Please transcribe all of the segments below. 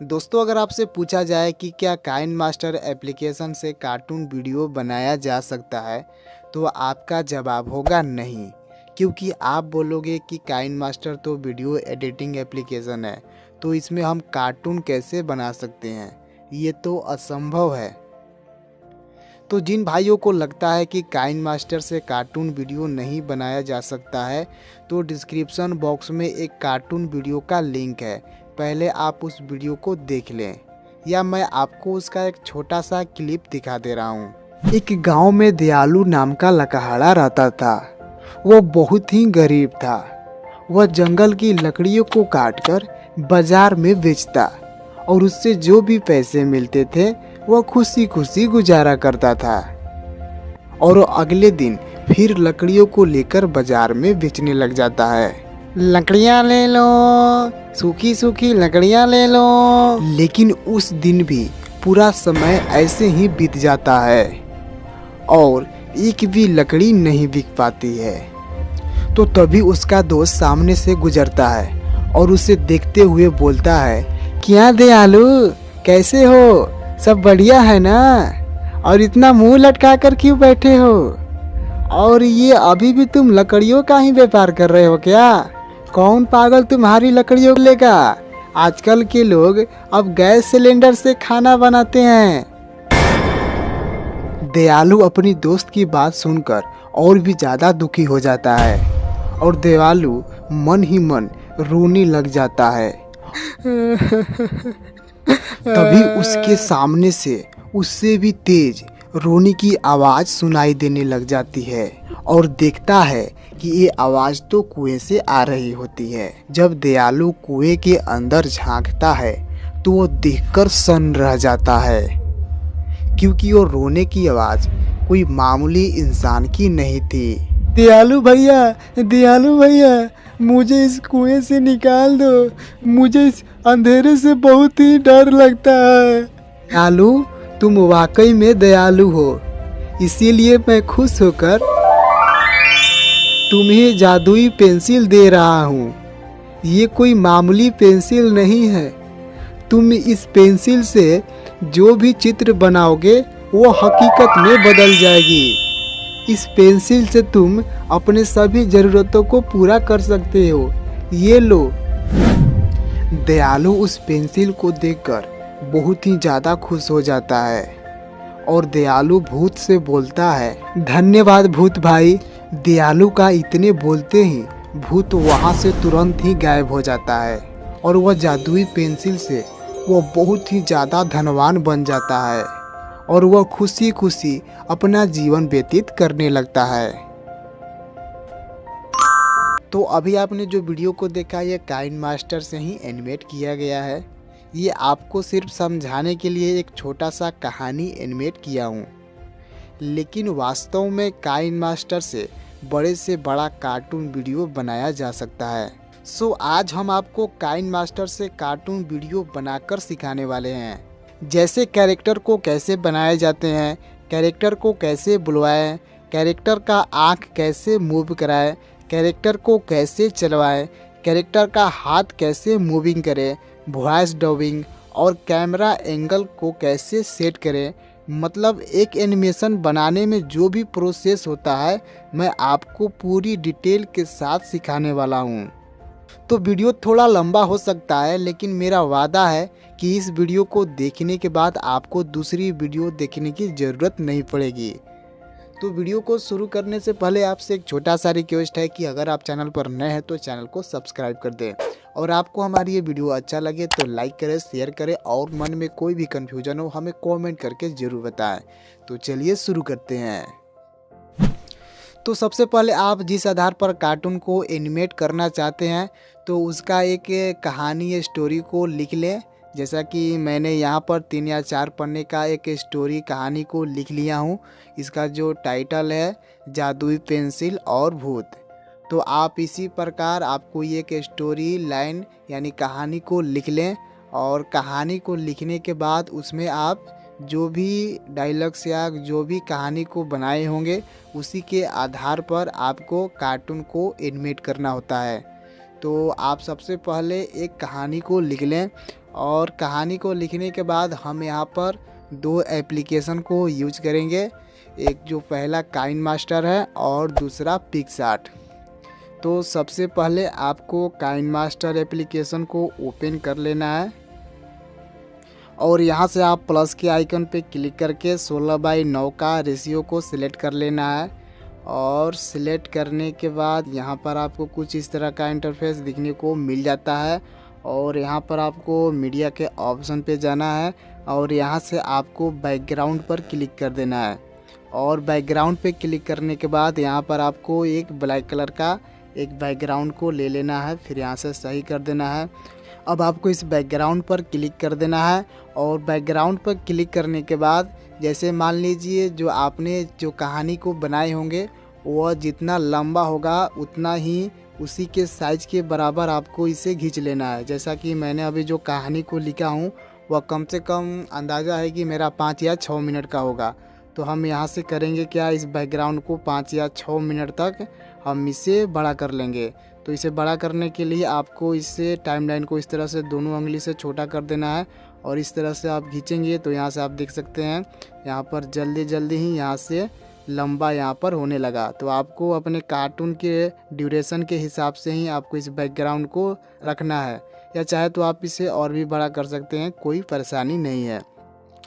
दोस्तों, अगर आपसे पूछा जाए कि क्या काइन मास्टर एप्लीकेशन से कार्टून वीडियो बनाया जा सकता है, तो आपका जवाब होगा नहीं। क्योंकि आप बोलोगे कि काइन मास्टर तो वीडियो एडिटिंग एप्लीकेशन है, तो इसमें हम कार्टून कैसे बना सकते हैं, ये तो असंभव है। तो जिन भाइयों को लगता है कि काइन मास्टर से कार्टून वीडियो नहीं बनाया जा सकता है, तो डिस्क्रिप्शन बॉक्स में एक कार्टून वीडियो का लिंक है, पहले आप उस वीडियो को देख लें, या मैं आपको उसका एक छोटा सा क्लिप दिखा दे रहा हूँ। एक गांव में दयालु नाम का लकहाड़ा रहता था। वो बहुत ही गरीब था। वह जंगल की लकड़ियों को काटकर बाजार में बेचता और उससे जो भी पैसे मिलते थे वह खुशी खुशी गुजारा करता था। और वो अगले दिन फिर लकड़ियों को लेकर बाजार में बेचने लग जाता है। लकड़ियाँ ले लो, सूखी सूखी लकड़ियाँ ले लो। लेकिन उस दिन भी पूरा समय ऐसे ही बीत जाता है और एक भी लकड़ी नहीं बिक पाती है। तो तभी उसका दोस्त सामने से गुजरता है और उसे देखते हुए बोलता है, क्या दयालु, कैसे हो? सब बढ़िया है ना? और इतना मुंह लटका कर क्यों बैठे हो? और ये अभी भी तुम लकड़ियों का ही व्यापार कर रहे हो क्या? कौन पागल तुम्हारी लकड़ियों लेगा? आजकल के लोग अब गैस सिलेंडर से खाना बनाते हैं। दयालु अपनी दोस्त की बात सुनकर और भी ज्यादा दुखी हो जाता है और दयालु मन ही मन रोने लग जाता है। तभी उसके सामने से उससे भी तेज रोने की आवाज सुनाई देने लग जाती है और देखता है कि ये आवाज तो कुएं से आ रही होती है। जब दयालु कुएं के अंदर झांकता है तो वो देखकर सन्न रह जाता है, क्योंकि वो रोने की आवाज कोई मामूली इंसान की नहीं थी। दयालु भैया, मुझे इस कुएं से निकाल दो। मुझे इस अंधेरे से बहुत ही डर लगता है। दयालु, तुम वाकई में दयालु हो, इसीलिए मैं खुश होकर तुम्हें जादुई पेंसिल दे रहा हूँ। ये कोई मामूली पेंसिल नहीं है। तुम इस पेंसिल से जो भी चित्र बनाओगे वो हकीकत में बदल जाएगी। इस पेंसिल से तुम अपने सभी जरूरतों को पूरा कर सकते हो। ये लो। दयालु उस पेंसिल को देखकर बहुत ही ज्यादा खुश हो जाता है और दयालु भूत से बोलता है, धन्यवाद भूत भाई। दयालु का इतने बोलते ही भूत वहां से तुरंत ही गायब हो जाता है और वह जादुई पेंसिल से वो बहुत ही ज्यादा धनवान बन जाता है और वह खुशी खुशी अपना जीवन व्यतीत करने लगता है। तो अभी आपने जो वीडियो को देखा, ये काइन मास्टर से ही एनिमेट किया गया है। ये आपको सिर्फ समझाने के लिए एक छोटा सा कहानी एनिमेट किया हूँ, लेकिन वास्तव में काइन मास्टर से बड़ा कार्टून वीडियो बनाया जा सकता है। सो आज हम आपको काइन मास्टर से कार्टून वीडियो बनाकर सिखाने वाले हैं। जैसे कैरेक्टर को कैसे बनाए जाते हैं, कैरेक्टर को कैसे बुलवाएं, कैरेक्टर का आँख कैसे मूव कराएं, कैरेक्टर को कैसे चलवाएं, कैरेक्टर का हाथ कैसे मूविंग करें, वॉइस डबिंग और कैमरा एंगल को कैसे सेट करें। मतलब एक एनिमेशन बनाने में जो भी प्रोसेस होता है, मैं आपको पूरी डिटेल के साथ सिखाने वाला हूँ। तो वीडियो थोड़ा लंबा हो सकता है, लेकिन मेरा वादा है कि इस वीडियो को देखने के बाद आपको दूसरी वीडियो देखने की ज़रूरत नहीं पड़ेगी। तो वीडियो को शुरू करने से पहले आपसे एक छोटा सा रिक्वेस्ट है कि अगर आप चैनल पर नए हैं तो चैनल को सब्सक्राइब कर दें, और आपको हमारी ये वीडियो अच्छा लगे तो लाइक करें, शेयर करें, और मन में कोई भी कन्फ्यूजन हो हमें कमेंट करके ज़रूर बताएं। तो चलिए शुरू करते हैं। तो सबसे पहले आप जिस आधार पर कार्टून को एनिमेट करना चाहते हैं, तो उसका एक कहानी स्टोरी को लिख लें। जैसा कि मैंने यहाँ पर 3 या 4 पन्ने का एक स्टोरी कहानी को लिख लिया हूँ। इसका जो टाइटल है जादुई पेंसिल और भूत। तो आप इसी प्रकार आपको एक स्टोरी लाइन यानी कहानी को लिख लें, और कहानी को लिखने के बाद उसमें आप जो भी डायलॉग्स या जो भी कहानी को बनाए होंगे उसी के आधार पर आपको कार्टून को एनिमेट करना होता है। तो आप सबसे पहले एक कहानी को लिख लें, और कहानी को लिखने के बाद हम यहाँ पर 2 एप्लीकेशन को यूज करेंगे। एक जो पहला काइन मास्टर है और दूसरा पिक्सआर्ट। तो सबसे पहले आपको काइन मास्टर एप्लीकेशन को ओपन कर लेना है और यहाँ से आप प्लस के आइकन पे क्लिक करके 16:9 का रेशियो को सिलेक्ट कर लेना है। और सिलेक्ट करने के बाद यहाँ पर आपको कुछ इस तरह का इंटरफेस दिखने को मिल जाता है। और यहाँ पर आपको मीडिया के ऑप्शन पे जाना है और यहाँ से आपको बैकग्राउंड पर क्लिक कर देना है। और बैकग्राउंड पे क्लिक करने के बाद यहाँ पर आपको एक ब्लैक कलर का एक बैकग्राउंड को ले लेना है, फिर यहाँ से सही कर देना है। अब आपको इस बैकग्राउंड पर क्लिक कर देना है और बैकग्राउंड पर क्लिक करने के बाद जैसे मान लीजिए जो आपने जो कहानी को बनाए होंगे वह जितना लंबा होगा उतना ही उसी के साइज़ के बराबर आपको इसे खींच लेना है। जैसा कि मैंने अभी जो कहानी को लिखा हूँ वह कम से कम अंदाज़ा है कि मेरा 5 या 6 मिनट का होगा। तो हम यहाँ से करेंगे क्या, इस बैकग्राउंड को 5 या 6 मिनट तक हम इसे बड़ा कर लेंगे। तो इसे बड़ा करने के लिए आपको इससे टाइमलाइन को इस तरह से दोनों उंगली से छोटा कर देना है और इस तरह से आप खींचेंगे तो यहाँ से आप देख सकते हैं यहाँ पर जल्दी जल्दी ही यहाँ से लंबा यहाँ पर होने लगा। तो आपको अपने कार्टून के ड्यूरेशन के हिसाब से ही आपको इस बैकग्राउंड को रखना है, या चाहे तो आप इसे और भी बड़ा कर सकते हैं, कोई परेशानी नहीं है।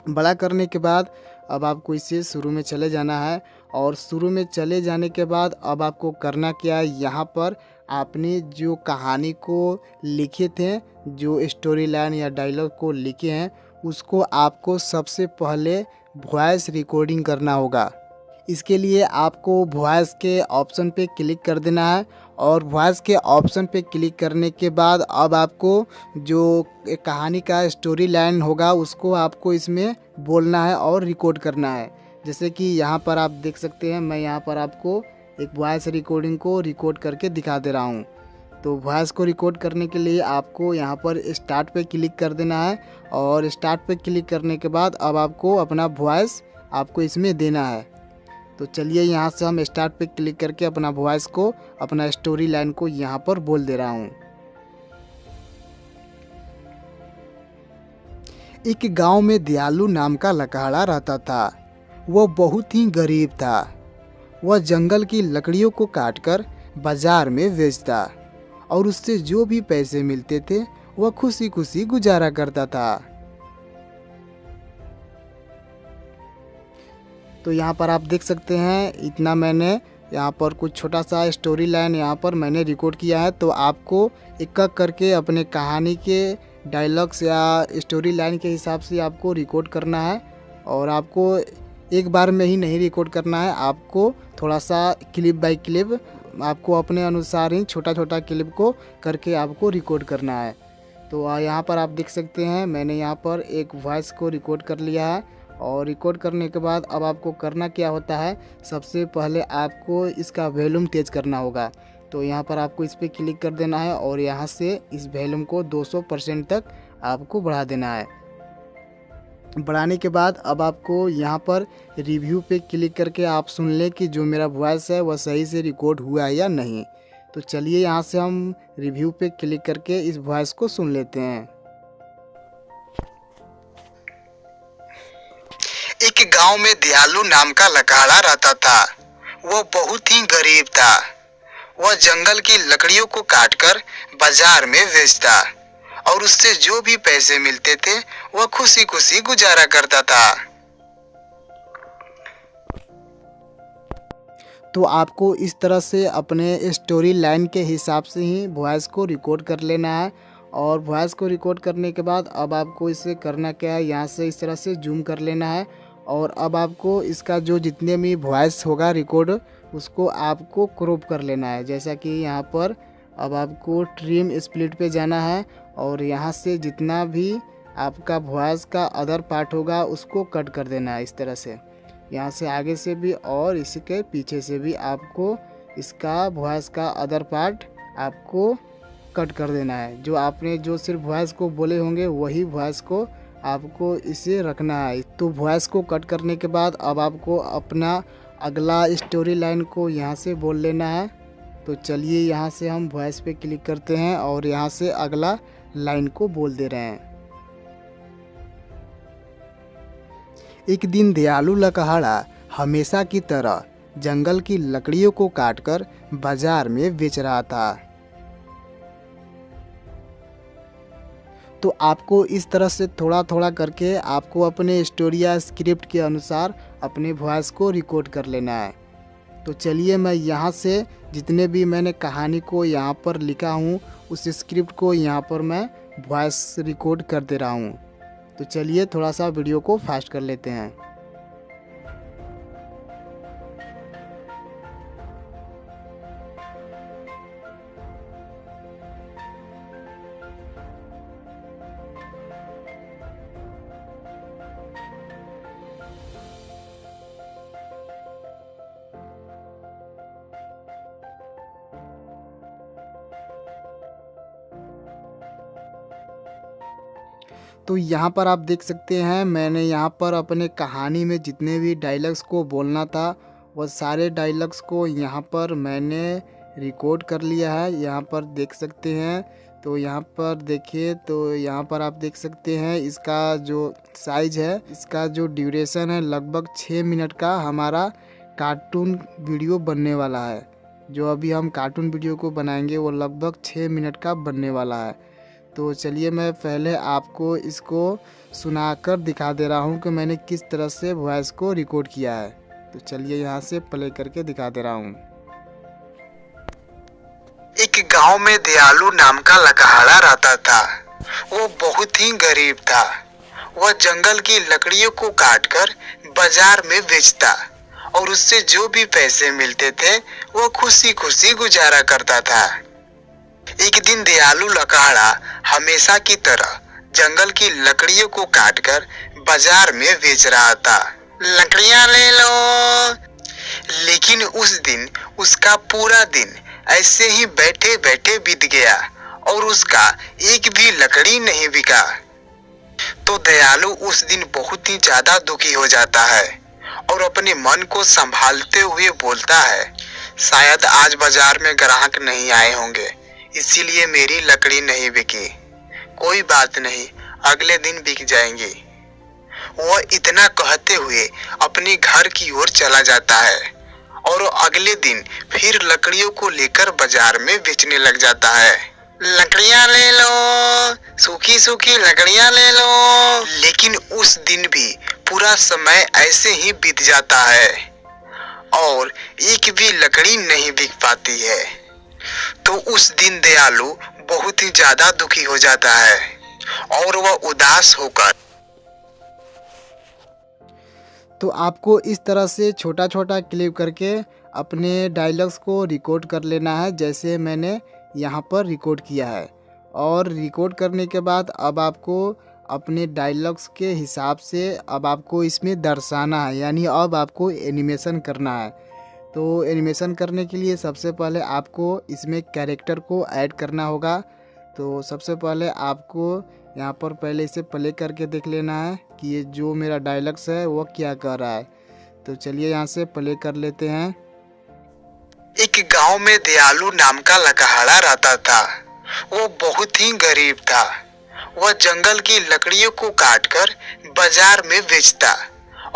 बड़ा करने के बाद अब आपको इसे शुरू में चले जाना है और शुरू में चले जाने के बाद अब आपको करना क्या है, यहाँ पर आपने जो कहानी को लिखे थे, जो स्टोरी लाइन या डायलॉग को लिखे हैं, उसको आपको सबसे पहले वॉइस रिकॉर्डिंग करना होगा। इसके लिए आपको वॉइस के ऑप्शन पे क्लिक कर देना है और वॉइस के ऑप्शन पे क्लिक करने के बाद अब आपको जो कहानी का स्टोरी लाइन होगा उसको आपको इसमें बोलना है और रिकॉर्ड करना है। जैसे कि यहाँ पर आप देख सकते हैं, मैं यहाँ पर आपको एक वॉइस रिकॉर्डिंग को रिकॉर्ड करके दिखा दे रहा हूँ। तो वॉइस को रिकॉर्ड करने के लिए आपको यहाँ पर स्टार्ट पे क्लिक कर देना है और स्टार्ट पे क्लिक करने के बाद अब आपको अपना वॉइस आपको इसमें देना है। तो चलिए यहाँ से हम स्टार्ट पे क्लिक करके अपना वॉइस को, अपना स्टोरी लाइन को यहाँ पर बोल दे रहा हूँ। एक गांव में दयालु नाम का लकड़ा रहता था। वह बहुत ही गरीब था। वह जंगल की लकड़ियों को काटकर बाजार में बेचता और उससे जो भी पैसे मिलते थे वह खुशी खुशी गुजारा करता था। तो यहाँ पर आप देख सकते हैं इतना मैंने यहाँ पर कुछ छोटा सा स्टोरी लाइन यहाँ पर मैंने रिकॉर्ड किया है। तो आपको एक एक करके अपने कहानी के डायलॉग्स या स्टोरी लाइन के हिसाब से आपको रिकॉर्ड करना है और आपको एक बार में ही नहीं रिकॉर्ड करना है, आपको थोड़ा सा क्लिप बाय क्लिप आपको अपने अनुसार ही छोटा छोटा क्लिप को करके आपको रिकॉर्ड करना है। तो यहाँ पर आप देख सकते हैं मैंने यहाँ पर एक वॉइस को रिकॉर्ड कर लिया है और रिकॉर्ड करने के बाद अब आपको करना क्या होता है, सबसे पहले आपको इसका वॉल्यूम तेज़ करना होगा। तो यहाँ पर आपको इस पर क्लिक कर देना है और यहाँ से इस वॉल्यूम को 200% तक आपको बढ़ा देना है। बढ़ाने के बाद अब आपको यहाँ पर रिव्यू पे क्लिक करके आप सुन लें कि जो मेरा वॉइस है वह सही से रिकॉर्ड हुआ है या नहीं। तो चलिए यहाँ से हम रिव्यू पे क्लिक करके इस वॉइस को सुन लेते हैं। एक गांव में दयालु नाम का लकड़ा रहता था। वह बहुत ही गरीब था। वह जंगल की लकड़ियों को काटकर बाजार में बेचता और उससे जो भी पैसे मिलते थे वह खुशी खुशी गुजारा करता था। तो आपको इस तरह से अपने स्टोरी लाइन के हिसाब से ही वॉइस को रिकॉर्ड कर लेना है। और वॉइस को रिकॉर्ड करने के बाद अब आपको इसे करना क्या है, यहाँ से इस तरह से जूम कर लेना है और अब आपको इसका जो जितने भी वॉइस होगा रिकॉर्ड उसको आपको क्रॉप कर लेना है। जैसा कि यहाँ पर अब आपको ट्रिम स्प्लिट पे जाना है और यहाँ से जितना भी आपका वॉइस का अदर पार्ट होगा उसको कट कर देना है। इस तरह से यहाँ से आगे से भी और इसके पीछे से भी आपको इसका वॉइस का अदर पार्ट आपको कट कर देना है। जो आपने जो सिर्फ वॉइस को बोले होंगे वही वॉइस को आपको इसे रखना है। तो वॉइस को कट करने के बाद अब आपको अपना अगला स्टोरी लाइन को यहाँ से बोल लेना है तो चलिए यहाँ से हम वॉइस पे क्लिक करते हैं और यहाँ से अगला लाइन को बोल दे रहे हैं। एक दिन दयालु लकड़हारा हमेशा की तरह जंगल की लकड़ियों को काटकर बाजार में बेच रहा था। तो आपको इस तरह से थोड़ा थोड़ा करके आपको अपने स्टोरी या स्क्रिप्ट के अनुसार अपने वॉइस को रिकॉर्ड कर लेना है। तो चलिए मैं यहाँ से जितने भी मैंने कहानी को यहाँ पर लिखा हूँ उस स्क्रिप्ट को यहाँ पर मैं वॉइस रिकॉर्ड कर दे रहा हूँ। तो चलिए थोड़ा सा वीडियो को फास्ट कर लेते हैं। तो यहाँ पर आप देख सकते हैं मैंने यहाँ पर अपने कहानी में जितने भी डायलॉग्स को बोलना था वो सारे डायलॉग्स को यहाँ पर मैंने रिकॉर्ड कर लिया है। यहाँ पर देख सकते हैं। तो यहाँ पर देखिए, तो यहाँ पर आप देख सकते हैं इसका जो साइज़ है, इसका जो ड्यूरेशन है लगभग 6 मिनट का हमारा कार्टून वीडियो बनने वाला है। जो अभी हम कार्टून वीडियो को बनाएंगे वो लगभग 6 मिनट का बनने वाला है। तो चलिए मैं पहले आपको इसको सुनाकर दिखा दे रहा हूँ कि मैंने किस तरह से वॉइस को रिकॉर्ड किया है। तो चलिए यहाँ से प्ले करके दिखा दे रहा हूँ। एक गांव में दयालु नाम का लकड़हारा रहता था। वो बहुत ही गरीब था। वह जंगल की लकड़ियों को काटकर बाजार में बेचता और उससे जो भी पैसे मिलते थे वो खुशी खुशी गुजारा करता था। एक दिन दयालु लकड़हारा हमेशा की तरह जंगल की लकड़ियों को काटकर बाजार में बेच रहा था। लकड़ियां ले लो। लेकिन उस दिन उसका पूरा दिन ऐसे ही बैठे बैठे बीत गया और उसका एक भी लकड़ी नहीं बिका। तो दयालु उस दिन बहुत ही ज्यादा दुखी हो जाता है और अपने मन को संभालते हुए बोलता है, शायद आज बाजार में ग्राहक नहीं आए होंगे, इसीलिए मेरी लकड़ी नहीं बिकी। कोई बात नहीं, अगले दिन बिक जाएंगी। वह इतना कहते हुए अपने घर की ओर चला जाता है और अगले दिन फिर लकड़ियों को लेकर बाजार में बेचने लग जाता है। लकड़ियां ले लो, सूखी सूखी लकड़ियां ले लो। लेकिन उस दिन भी पूरा समय ऐसे ही बीत जाता है और एक भी लकड़ी नहीं बिक पाती है। तो उस दिन दयालु बहुत ही ज्यादा दुखी हो जाता है और वह उदास होकर। तो आपको इस तरह से छोटा छोटा क्लिप करके अपने डायलॉग्स को रिकॉर्ड कर लेना है, जैसे मैंने यहाँ पर रिकॉर्ड किया है। और रिकॉर्ड करने के बाद अब आपको अपने डायलॉग्स के हिसाब से अब आपको इसमें दर्शाना है, यानी अब आपको एनिमेशन करना है। तो एनिमेशन करने के लिए सबसे पहले आपको इसमें कैरेक्टर को ऐड करना होगा। तो सबसे पहले आपको यहाँ पर पहले इसे प्ले करके देख लेना है कि ये जो मेरा डायलॉग्स है वो क्या कर रहा है। तो चलिए यहाँ से प्ले कर लेते हैं। एक गांव में दयालु नाम का लकड़हारा रहता था। वो बहुत ही गरीब था। वह जंगल की लकड़ियों को काटकर बाजार में बेचता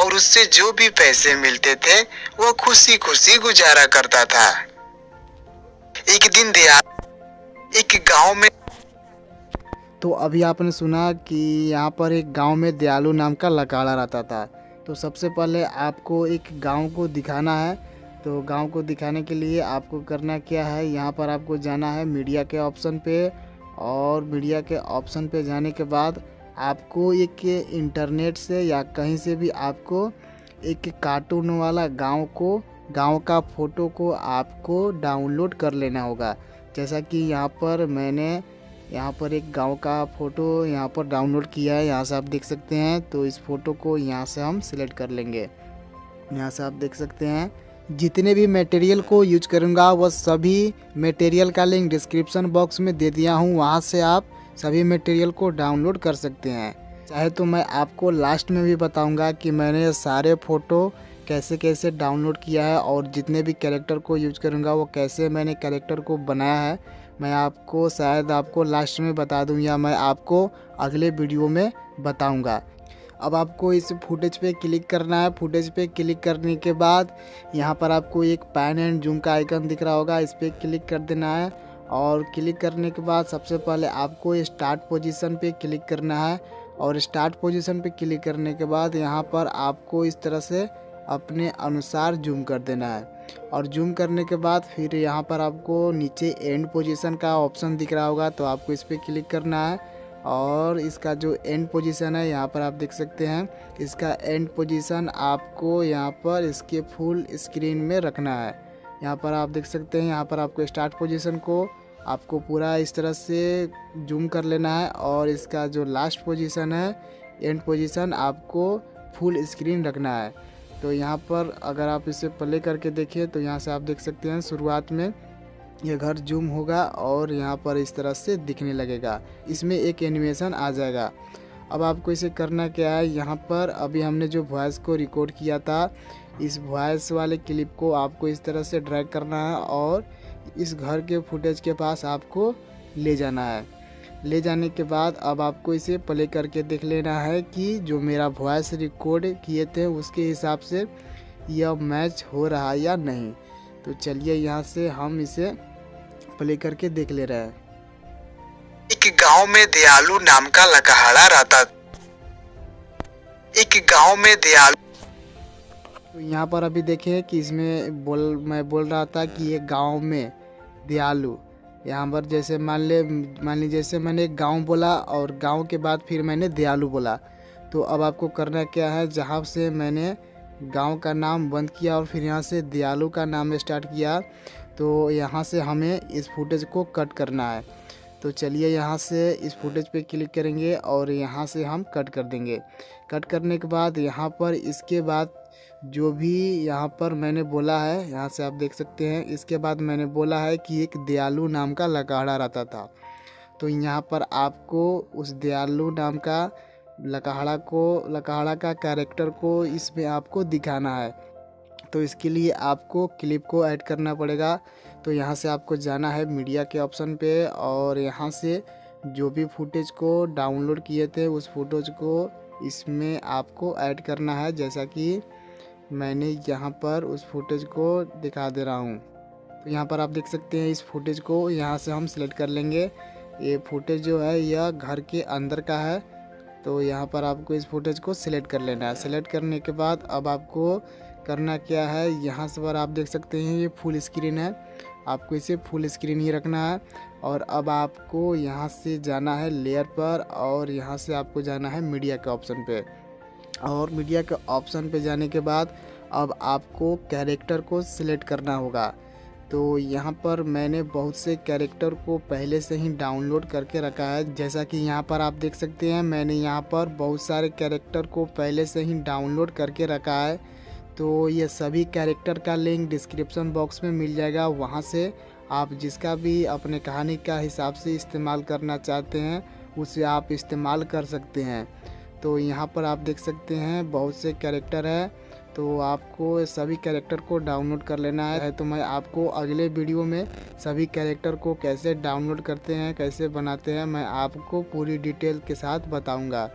और उससे जो भी पैसे मिलते थे वो खुशी खुशी गुजारा करता था। एक दिन दयालु एक गांव में। तो अभी आपने सुना कि यहाँ पर एक गांव में दयालु नाम का लकड़हारा रहता था। तो सबसे पहले आपको एक गांव को दिखाना है। तो गांव को दिखाने के लिए आपको करना क्या है, यहाँ पर आपको जाना है मीडिया के ऑप्शन पे और मीडिया के ऑप्शन पे जाने के बाद आपको एक इंटरनेट से या कहीं से भी आपको एक कार्टून वाला गांव का फ़ोटो को आपको डाउनलोड कर लेना होगा। जैसा कि यहाँ पर मैंने यहाँ पर एक गांव का फ़ोटो यहाँ पर डाउनलोड किया है, यहाँ से आप देख सकते हैं। तो इस फ़ोटो को यहाँ से हम सिलेक्ट कर लेंगे। यहाँ से आप देख सकते हैं जितने भी मटेरियल को यूज करूँगा वह सभी मटेरियल का लिंक डिस्क्रिप्शन बॉक्स में दे दिया हूँ, वहाँ से आप सभी मटेरियल को डाउनलोड कर सकते हैं। चाहे तो मैं आपको लास्ट में भी बताऊंगा कि मैंने सारे फ़ोटो कैसे कैसे डाउनलोड किया है और जितने भी कैरेक्टर को यूज करूँगा वो कैसे मैंने कैरेक्टर को बनाया है, मैं आपको शायद आपको लास्ट में बता दूँ या मैं आपको अगले वीडियो में बताऊँगा। अब आपको इस फुटेज पे क्लिक करना है। फुटेज पे क्लिक करने के बाद यहाँ पर आपको एक पैन एंड जूम का आइकन दिख रहा होगा, इस पर क्लिक कर देना है। और क्लिक करने के बाद सबसे पहले आपको स्टार्ट पोजीशन पे क्लिक करना है और स्टार्ट पोजीशन पे क्लिक करने के बाद यहाँ पर आपको इस तरह से अपने अनुसार जूम कर देना है। और जूम करने के बाद फिर यहाँ पर आपको नीचे एंड पोजीशन का ऑप्शन दिख रहा होगा, तो आपको इस पर क्लिक करना है। और इसका जो एंड पोजीशन है यहाँ पर आप देख सकते हैं, इसका एंड पोजीशन आपको यहाँ पर इसके फुल स्क्रीन में रखना है। यहाँ पर आप देख सकते हैं, यहाँ पर आपको स्टार्ट पोजीशन को आपको पूरा इस तरह से जूम कर लेना है और इसका जो लास्ट पोजीशन है एंड पोजीशन आपको फुल स्क्रीन रखना है। तो यहाँ पर अगर आप इसे प्ले करके देखिए तो यहाँ से आप देख सकते हैं शुरुआत में ये घर जूम होगा और यहाँ पर इस तरह से दिखने लगेगा, इसमें एक एनिमेशन आ जाएगा। अब आपको इसे करना क्या है, यहाँ पर अभी हमने जो वॉइस को रिकॉर्ड किया था इस वॉइस वाले क्लिप को आपको इस तरह से ड्रैग करना है और इस घर के फुटेज के पास आपको ले जाना है। ले जाने के बाद अब आपको इसे प्ले करके देख लेना है कि जो मेरा वॉइस रिकॉर्ड किए थे उसके हिसाब से यह मैच हो रहा या नहीं। तो चलिए यहाँ से हम इसे प्ले करके देख ले रहे हैं। एक गांव में दयालु नाम का लकहाड़ा रहता। एक गांव में दयालु। तो यहाँ पर अभी देखें कि इसमें मैं बोल रहा था कि ये गांव में दयालु, यहाँ पर जैसे मान लीजिए जैसे मैंने एक गांव बोला और गांव के बाद फिर मैंने दयालु बोला। तो अब आपको करना क्या है, जहाँ से मैंने गांव का नाम बंद किया और फिर यहाँ से दयालु का नाम स्टार्ट किया, तो यहाँ से हमें इस फुटेज को कट करना है। तो चलिए यहाँ से इस फुटेज पे क्लिक करेंगे और यहाँ से हम कट कर देंगे। कट करने के बाद यहाँ पर इसके बाद जो भी यहाँ पर मैंने बोला है, यहाँ से आप देख सकते हैं, इसके बाद मैंने बोला है कि एक दयालु नाम का लकहाड़ा रहता था। तो यहाँ पर आपको उस दयालु नाम का लकहाड़ा का कैरेक्टर को इसमें आपको दिखाना है। तो इसके लिए आपको क्लिप को ऐड करना पड़ेगा। तो यहाँ से आपको जाना है मीडिया के ऑप्शन पे और यहाँ से जो भी फुटेज को डाउनलोड किए थे उस फुटेज को इसमें आपको ऐड करना है, जैसा कि मैंने यहाँ पर उस फुटेज को दिखा दे रहा हूँ। तो यहाँ पर आप देख सकते हैं, इस फुटेज को यहाँ से हम सिलेक्ट कर लेंगे। ये फुटेज जो है यह घर के अंदर का है, तो यहाँ पर आपको इस फुटेज को सिलेक्ट कर लेना है। सिलेक्ट करने के बाद अब आपको करना क्या है, यहाँ से पर आप देख सकते हैं ये फुल स्क्रीन है, आपको इसे फुल स्क्रीन ही रखना है। और अब आपको यहाँ से जाना है लेयर पर और यहाँ से आपको जाना है मीडिया के ऑप्शन पे। और मीडिया के ऑप्शन पे जाने के बाद अब आपको कैरेक्टर को सिलेक्ट करना होगा। तो यहाँ पर मैंने बहुत से कैरेक्टर को पहले से ही डाउनलोड करके रखा है, जैसा कि यहाँ पर आप देख सकते हैं मैंने यहाँ पर बहुत सारे कैरेक्टर को पहले से ही डाउनलोड करके रखा है। तो ये सभी कैरेक्टर का लिंक डिस्क्रिप्शन बॉक्स में मिल जाएगा, वहाँ से आप जिसका भी अपने कहानी का हिसाब से इस्तेमाल करना चाहते हैं उसे आप इस्तेमाल कर सकते हैं। तो यहाँ पर आप देख सकते हैं बहुत से कैरेक्टर है, तो आपको सभी कैरेक्टर को डाउनलोड कर लेना है। तो मैं आपको अगले वीडियो में सभी कैरेक्टर को कैसे डाउनलोड करते हैं, कैसे बनाते हैं, मैं आपको पूरी डिटेल के साथ बताऊंगा।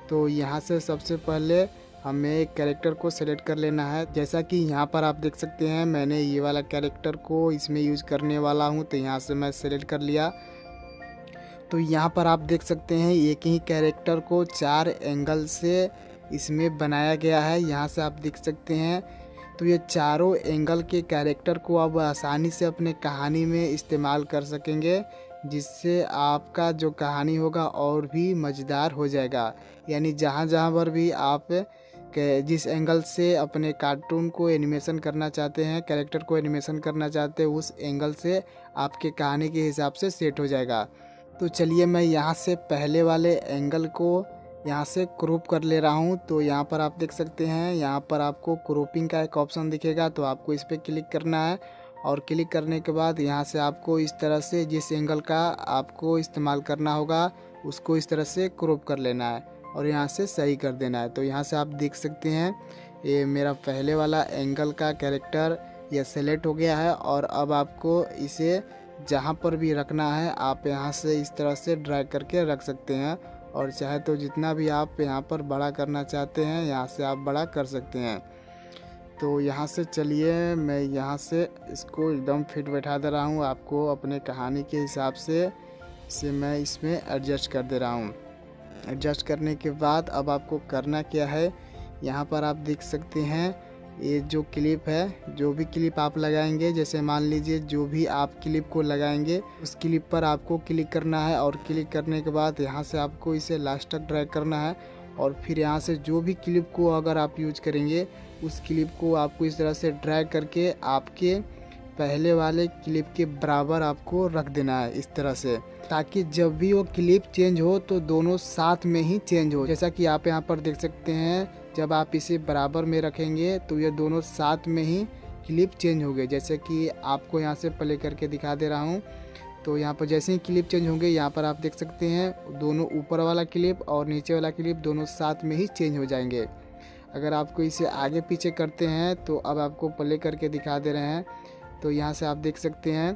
तो यहाँ से सबसे पहले हमें एक कैरेक्टर को सेलेक्ट कर लेना है, जैसा कि यहाँ पर आप देख सकते हैं मैंने ये वाला कैरेक्टर को इसमें यूज़ करने वाला हूँ, तो यहाँ से मैं सेलेक्ट कर लिया। तो यहाँ पर आप देख सकते हैं एक ही कैरेक्टर को 4 एंगल से इसमें बनाया गया है, यहाँ से आप देख सकते हैं। तो ये चारों एंगल के कैरेक्टर को आप आसानी से अपने कहानी में इस्तेमाल कर सकेंगे, जिससे आपका जो कहानी होगा और भी मज़ेदार हो जाएगा। यानी जहाँ जहाँ पर भी आप जिस एंगल से अपने कार्टून को एनिमेशन करना चाहते हैं, कैरेक्टर को एनिमेशन करना चाहते हैं, उस एंगल से आपके कहानी के हिसाब से सेट हो जाएगा। तो चलिए मैं यहाँ से पहले वाले एंगल को यहाँ से क्रॉप कर ले रहा हूँ। तो यहाँ पर आप देख सकते हैं यहाँ पर आपको क्रॉपिंग का एक ऑप्शन दिखेगा, तो आपको इस पर क्लिक करना है। और क्लिक करने के बाद यहाँ से आपको इस तरह से जिस एंगल का आपको इस्तेमाल करना होगा उसको इस तरह से क्रॉप कर लेना है और यहाँ से सही कर देना है। तो यहाँ से आप देख सकते हैं ये मेरा पहले वाला एंगल का कैरेक्टर ये सेलेक्ट हो गया है। और अब आपको इसे जहाँ पर भी रखना है आप यहाँ से इस तरह से ड्रैग करके रख सकते हैं, और चाहे तो जितना भी आप यहाँ पर बड़ा करना चाहते हैं यहाँ से आप बड़ा कर सकते हैं। तो यहाँ से चलिए मैं यहाँ से इसको एकदम फिट बैठा दे रहा हूँ। आपको अपने कहानी के हिसाब से इसे मैं इसमें एडजस्ट कर दे रहा हूँ। एडजस्ट करने के बाद अब आपको करना क्या है, यहाँ पर आप देख सकते हैं ये जो क्लिप है, जो भी क्लिप आप लगाएंगे, जैसे मान लीजिए जो भी आप क्लिप को लगाएंगे उस क्लिप पर आपको क्लिक करना है, और क्लिक करने के बाद यहाँ से आपको इसे लास्ट तक ड्रैग करना है। और फिर यहाँ से जो भी क्लिप को अगर आप यूज करेंगे उस क्लिप को आपको इस तरह से ड्रैग करके आपके पहले वाले क्लिप के बराबर आपको रख देना है इस तरह से, ताकि जब भी वो क्लिप चेंज हो तो दोनों साथ में ही चेंज हो। जैसा कि आप यहाँ पर देख सकते हैं, जब आप इसे बराबर में रखेंगे तो ये दोनों साथ में ही क्लिप चेंज हो गए। जैसे कि आपको यहाँ से प्ले करके दिखा दे रहा हूँ, तो यहाँ पर जैसे ही क्लिप चेंज होंगे यहाँ पर आप देख सकते हैं दोनों ऊपर वाला क्लिप और नीचे वाला क्लिप दोनों साथ में ही चेंज हो जाएंगे। अगर आपको इसे आगे पीछे करते हैं तो अब आपको प्ले करके दिखा दे रहे हैं, तो यहाँ से आप देख सकते हैं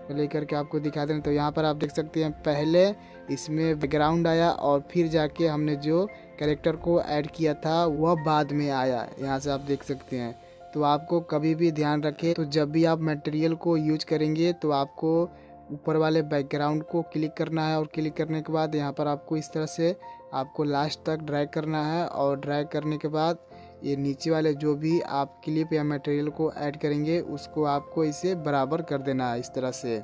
प्ले करके आपको दिखा दें। तो यहाँ पर आप देख सकते हैं पहले इसमें बैकग्राउंड आया और फिर जाके हमने जो कैरेक्टर को ऐड किया था वह बाद में आया, यहाँ से आप देख सकते हैं। तो आपको कभी भी ध्यान रखें, तो जब भी आप मटेरियल को यूज करेंगे तो आपको ऊपर वाले बैकग्राउंड को क्लिक करना है, और क्लिक करने के बाद यहाँ पर आपको इस तरह से आपको लास्ट तक ड्रैग करना है, और ड्रैग करने के बाद ये नीचे वाले जो भी आप क्लिप या मटेरियल को ऐड करेंगे उसको आपको इसे बराबर कर देना है इस तरह से।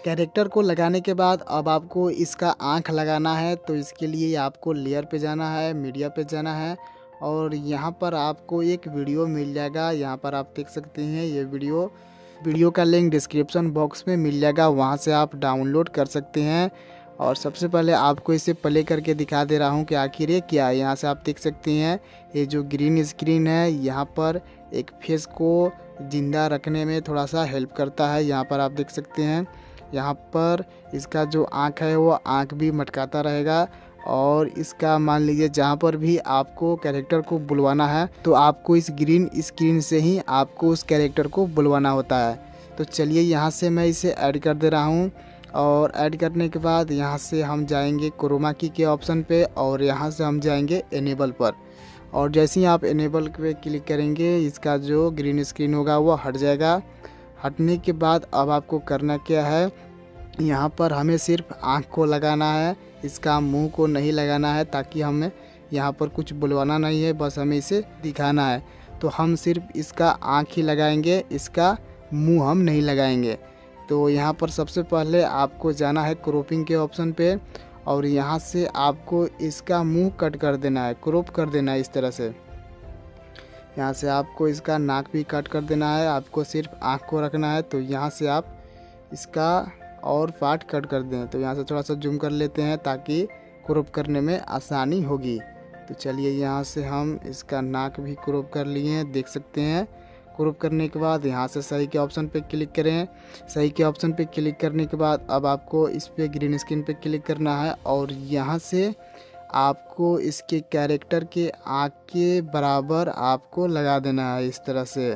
कैरेक्टर को लगाने के बाद अब आपको इसका आँख लगाना है, तो इसके लिए आपको लेयर पे जाना है, मीडिया पे जाना है, और यहाँ पर आपको एक वीडियो मिल जाएगा। यहाँ पर आप देख सकते हैं ये वीडियो का लिंक डिस्क्रिप्शन बॉक्स में मिल जाएगा, वहाँ से आप डाउनलोड कर सकते हैं। और सबसे पहले आपको इसे प्ले करके दिखा दे रहा हूँ कि आखिर ये क्या है। यहाँ से आप देख सकते हैं ये जो ग्रीन स्क्रीन है यहाँ पर एक फेस को ज़िंदा रखने में थोड़ा सा हेल्प करता है। यहाँ पर आप देख सकते हैं यहाँ पर इसका जो आँख है वो आँख भी मटकाता रहेगा, और इसका मान लीजिए जहाँ पर भी आपको कैरेक्टर को बुलवाना है तो आपको इस ग्रीन स्क्रीन से ही आपको उस कैरेक्टर को बुलवाना होता है। तो चलिए यहाँ से मैं इसे ऐड कर दे रहा हूँ, और ऐड करने के बाद यहाँ से हम जाएंगे क्रोमा की के ऑप्शन पे, और यहाँ से हम जाएंगे इनेबल पर। और जैसे ही आप इनेबल पे क्लिक करेंगे इसका जो ग्रीन स्क्रीन होगा वो हट जाएगा। हटने के बाद अब आपको करना क्या है, यहाँ पर हमें सिर्फ आँख को लगाना है, इसका मुंह को नहीं लगाना है, ताकि हमें यहाँ पर कुछ बुलवाना नहीं है, बस हमें इसे दिखाना है। तो हम सिर्फ इसका आँख ही लगाएंगे, इसका मुंह हम नहीं लगाएंगे। तो यहाँ पर सबसे पहले आपको जाना है क्रॉपिंग के ऑप्शन पे, और यहाँ से आपको इसका मुंह कट कर देना है, क्रॉप कर देना है इस तरह से। यहाँ से आपको इसका नाक भी कट कर देना है, आपको सिर्फ आँख को रखना है। तो यहाँ से आप इसका और पार्ट कट कर दें। तो यहाँ से थोड़ा सा जूम कर लेते हैं ताकि क्रॉप करने में आसानी होगी। तो चलिए यहाँ से हम इसका नाक भी क्रॉप कर लिए हैं, देख सकते हैं। क्रॉप करने के बाद यहाँ से सही के ऑप्शन पे क्लिक करें। सही के ऑप्शन पे क्लिक करने के बाद अब आपको इस पे ग्रीन स्क्रीन पे क्लिक करना है, और यहाँ से आपको इसके कैरेक्टर के आँख के बराबर आपको लगा देना है इस तरह से।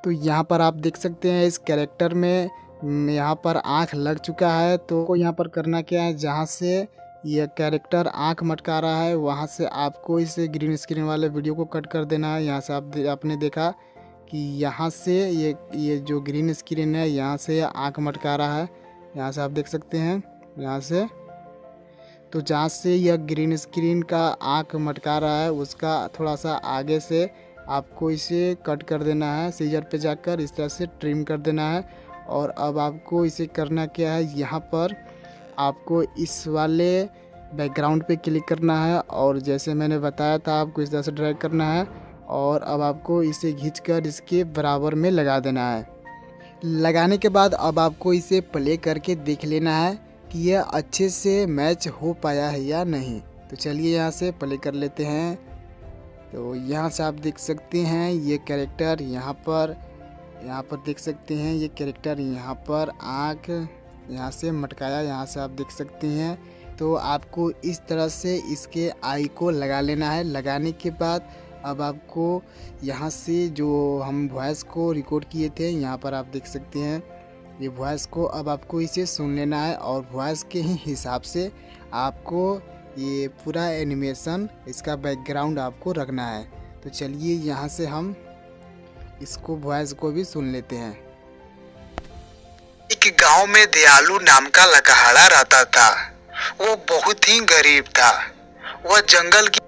तो यहाँ पर आप देख सकते हैं इस कैरेक्टर में यहाँ पर आँख लग चुका है। तो यहाँ पर करना क्या है, जहाँ से ये कैरेक्टर आँख मटका रहा है वहाँ से आपको इस ग्रीन स्क्रीन वाले वीडियो को कट कर देना है। यहाँ से आपने देखा कि यहाँ से ये जो ग्रीन स्क्रीन है यहाँ से आँख मटका रहा है, यहाँ से आप देख सकते हैं यहाँ से। तो जहाँ से यह ग्रीन स्क्रीन का आँख मटका रहा है उसका थोड़ा सा आगे से आपको इसे कट कर देना है, सीजर पे जाकर इस तरह से ट्रिम कर देना है। और अब आपको इसे करना क्या है, यहाँ पर आपको इस वाले बैकग्राउंड पे क्लिक करना है, और जैसे मैंने बताया था आपको इस तरह से ड्रैग करना है, और अब आपको इसे खींचकर इसके बराबर में लगा देना है। लगाने के बाद अब आपको इसे प्ले करके देख लेना है कि यह अच्छे से मैच हो पाया है या नहीं। तो चलिए यहाँ से प्ले कर लेते हैं। तो यहाँ से आप देख सकते हैं ये कैरेक्टर यहाँ पर यहाँ पर देख सकते हैं ये कैरेक्टर, यहाँ पर आँख यहाँ से मटकाया, यहाँ से आप देख सकते हैं। तो आपको इस तरह से इसके आई को लगा लेना है। लगाने के बाद अब आपको यहाँ से जो हम वॉइस को रिकॉर्ड किए थे, यहाँ पर आप देख सकते हैं ये वॉइस को अब आपको इसे सुन लेना है और वॉइस के ही हिसाब से आपको ये पूरा एनिमेशन, इसका बैकग्राउंड आपको रखना है। तो चलिए यहाँ से हम इसको वॉइस को भी सुन लेते हैं। एक गांव में दयालु नाम का लकहाड़ा रहता था। वो बहुत ही गरीब था। वह जंगल की